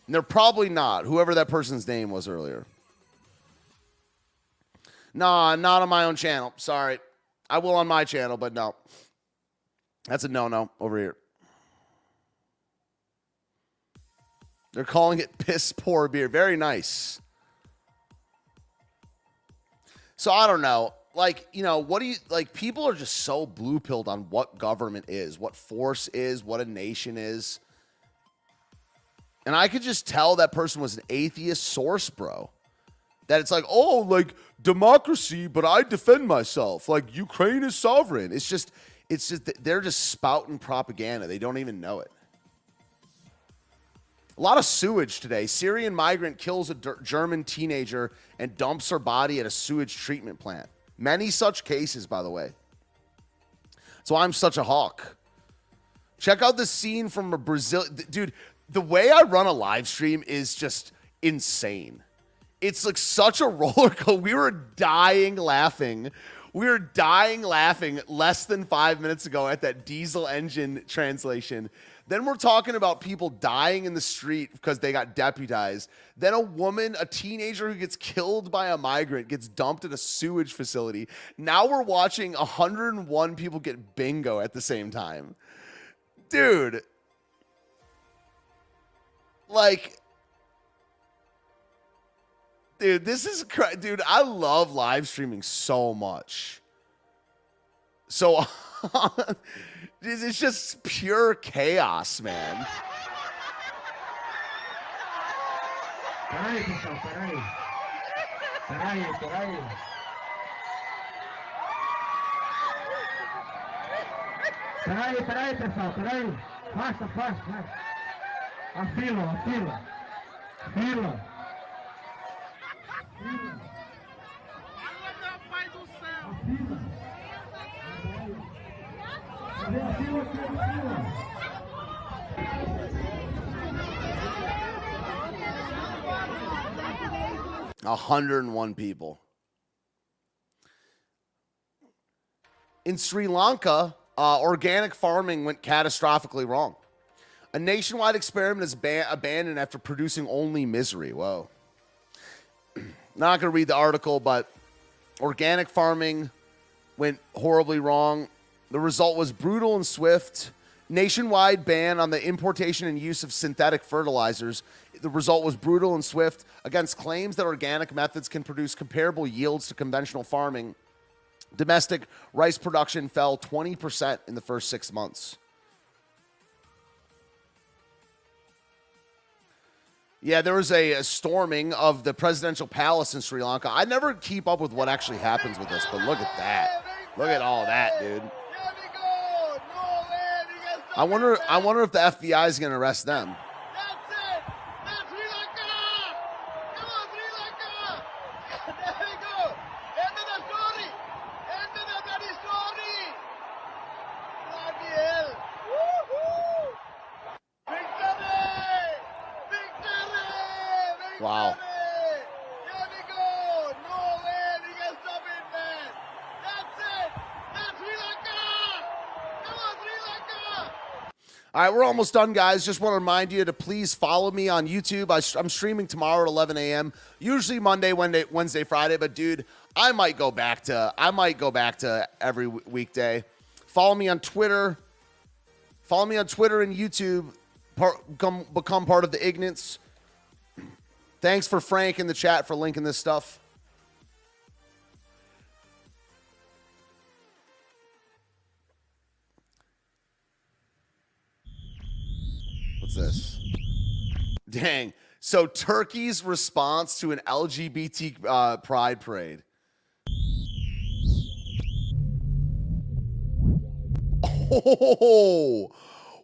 And they're probably not, whoever that person's name was earlier. Nah, not on my own channel. Sorry. I will on my channel, but no. That's a no-no over here. They're calling it piss poor beer. Very nice. So I don't know. Like, you know, what do you, like, people are just so blue-pilled on what government is, what force is, what a nation is. And I could just tell that person was an atheist source, bro. That it's like, oh, like, democracy, but I defend myself. Like, Ukraine is sovereign. It's just, they're just spouting propaganda. They don't even know it. A lot of sewage today. Syrian migrant kills a German teenager and dumps her body at a sewage treatment plant. Many such cases, by the way. So I'm such a hawk. Check out the scene from a Brazil. Dude, the way I run a live stream is just insane. It's like such a roller coaster. We were dying laughing. We were dying laughing less than 5 minutes ago at that diesel engine translation. Then we're talking about people dying in the street because they got deputized. Then a teenager who gets killed by a migrant gets dumped at a sewage facility. Now we're watching 101 people get bingo at the same time. Dude. Like, Dude, this is dude, I love live streaming so much. So it's just pure chaos, man. Peraí, pessoal, peraí. Peraí, pessoal, peraí. Fasta. A fila. Fila. Pai do céu. A fila. Cadê a fila? 101 people. In Sri Lanka, organic farming went catastrophically wrong. A nationwide experiment is abandoned after producing only misery. Whoa. Not going to read the article, but organic farming went horribly wrong. The result was brutal and swift. Nationwide ban on the importation and use of synthetic fertilizers. The result was brutal and swift against claims that organic methods can produce comparable yields to conventional farming. Domestic rice production fell 20% in the first 6 months. Yeah, there was a storming of the presidential palace in Sri Lanka. I never keep up with what actually happens with this, but look at that. Look at all that, dude. I wonder if the FBI is going to arrest them. Wow. All right, we're almost done, guys. Just want to remind you to please follow me on YouTube. I'm streaming tomorrow at 11 a.m. Usually Monday, Wednesday, Friday. But dude, I might go back to every weekday. Follow me on Twitter. Follow me on Twitter and YouTube. Become part of the Ignorance. Thanks for Frank in the chat for linking this stuff. What's this? Dang. So Turkey's response to an LGBT pride parade. Oh,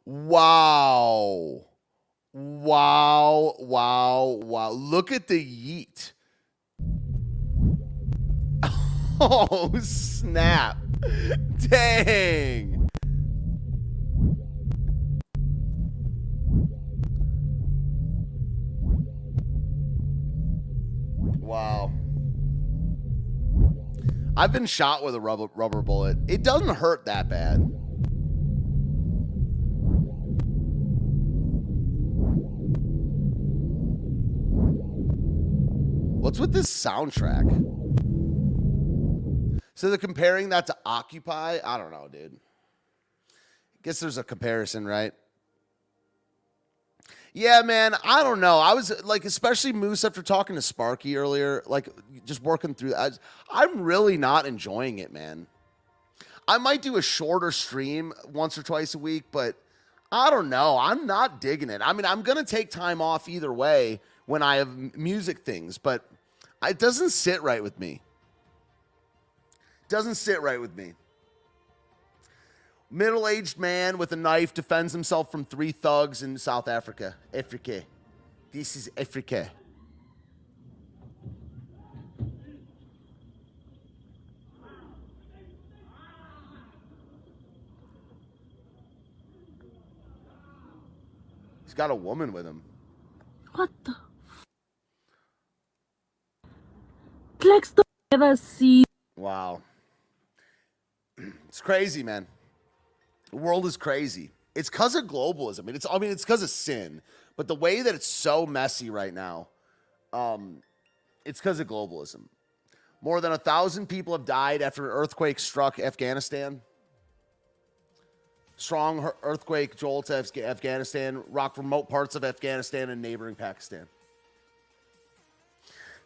wow. Wow. Look at the yeet. Oh, snap. Dang. Wow. I've been shot with a rubber bullet. It doesn't hurt that bad. What's with this soundtrack? So they're comparing that to Occupy? I don't know, dude. Guess there's a comparison, right? Yeah, man, I don't know. I was like, especially Moose after talking to Sparky earlier, like just working through that. I'm really not enjoying it, man. I might do a shorter stream once or twice a week, but I don't know. I'm not digging it. I mean, I'm going to take time off either way when I have music things, but it doesn't sit right with me. Doesn't sit right with me. Middle-aged man with a knife defends himself from 3 thugs in South Africa. Africa. This is Africa. He's got a woman with him. What the? Let's ever see. Wow. It's crazy, man. The world is crazy. It's because of globalism. It's because of sin. But the way that it's so messy right now, it's because of globalism. More than 1,000 people have died after an earthquake struck Afghanistan. Strong earthquake jolt to Afghanistan, rocked remote parts of Afghanistan and neighboring Pakistan.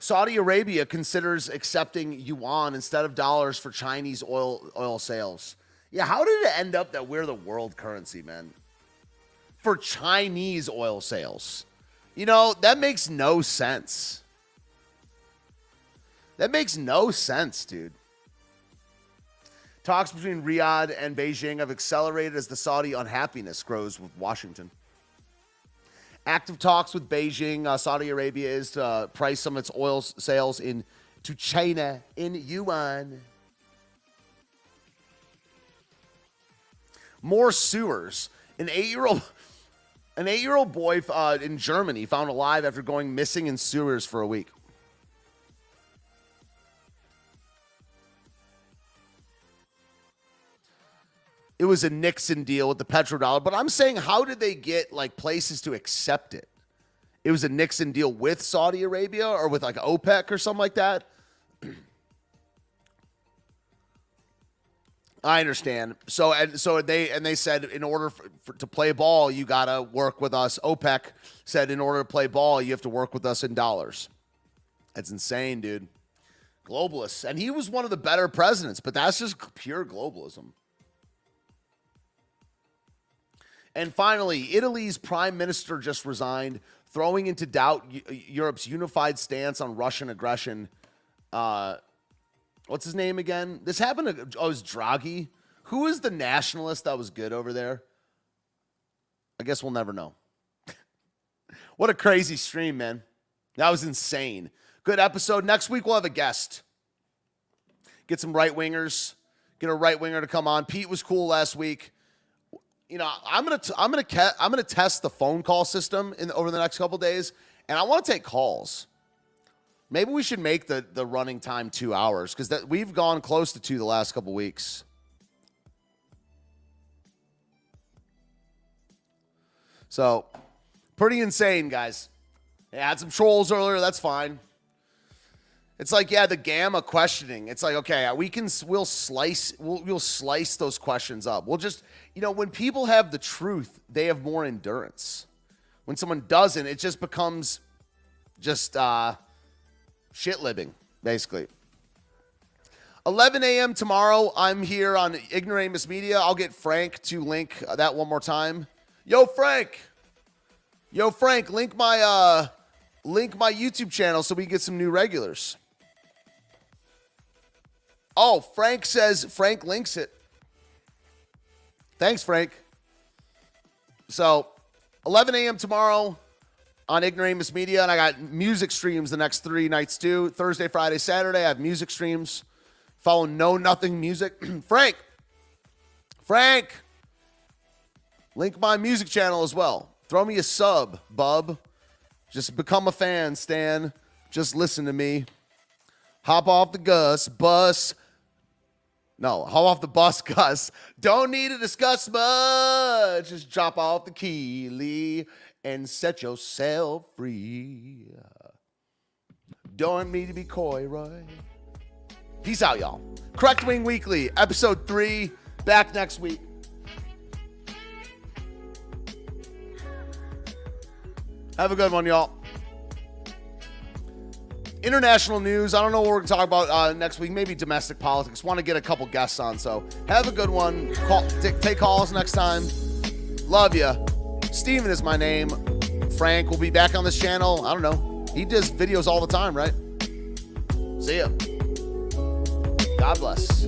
Saudi Arabia considers accepting yuan instead of dollars for Chinese oil sales. Yeah, how did it end up that we're the world currency, man? For Chinese oil sales. You know, that makes no sense. That makes no sense, dude. Talks between Riyadh and Beijing have accelerated as the Saudi unhappiness grows with Washington. Active talks with Beijing, Saudi Arabia, is to price some of its oil sales to China in yuan. More sewers. An 8-year-old boy in Germany found alive after going missing in sewers for a week. It was a Nixon deal with the petrodollar, but I'm saying, how did they get like places to accept it? It was a Nixon deal with Saudi Arabia or with like OPEC or something like that. I understand. So they said, in order to play ball, you gotta work with us. OPEC said, in order to play ball, you have to work with us in dollars. That's insane, dude. Globalists, and he was one of the better presidents, but that's just pure globalism. And finally, Italy's prime minister just resigned, throwing into doubt Europe's unified stance on Russian aggression. What's his name again? This happened to, it was Draghi. Who is the nationalist that was good over there? I guess we'll never know. What a crazy stream, man. That was insane. Good episode. Next week, we'll have a guest. Get some right-wingers. Get a right-winger to come on. Pete was cool last week. You know, I'm gonna test the phone call system over the next couple days, and I want to take calls. Maybe we should make the running time 2 hours, because we've gone close to 2 the last couple weeks. So, pretty insane, guys. I had some trolls earlier. That's fine. It's like, yeah, the gamma questioning. It's like, okay, we'll slice those questions up. We'll just, you know, when people have the truth, they have more endurance. When someone doesn't, it just becomes just shit-libbing, basically. 11 a.m. tomorrow, I'm here on Ignoramus Media. I'll get Frank to link that one more time. Yo, Frank, link my YouTube channel so we can get some new regulars. Oh, Frank says Frank links it. Thanks, Frank. So, 11 a.m. tomorrow on Ignoramus Media, and I got music streams the next 3 nights too. Thursday, Friday, Saturday, I have music streams. Follow Know Nothing Music. Frank, link my music channel as well. Throw me a sub, bub. Just become a fan, Stan. Just listen to me. Hop off the bus. No, hop off the bus, Gus. Don't need to discuss much. Just drop off the key, Lee, and set yourself free. Don't need to be coy, Roy. Peace out, y'all. Correct Wing Weekly, episode 3. Back next week. Have a good one, y'all. International news. I don't know what we're going to talk about next week. Maybe domestic politics. Want to get a couple guests on. So have a good one. Take calls next time. Love ya. Steven is my name. Frank will be back on this channel. I don't know. He does videos all the time, right? See ya. God bless.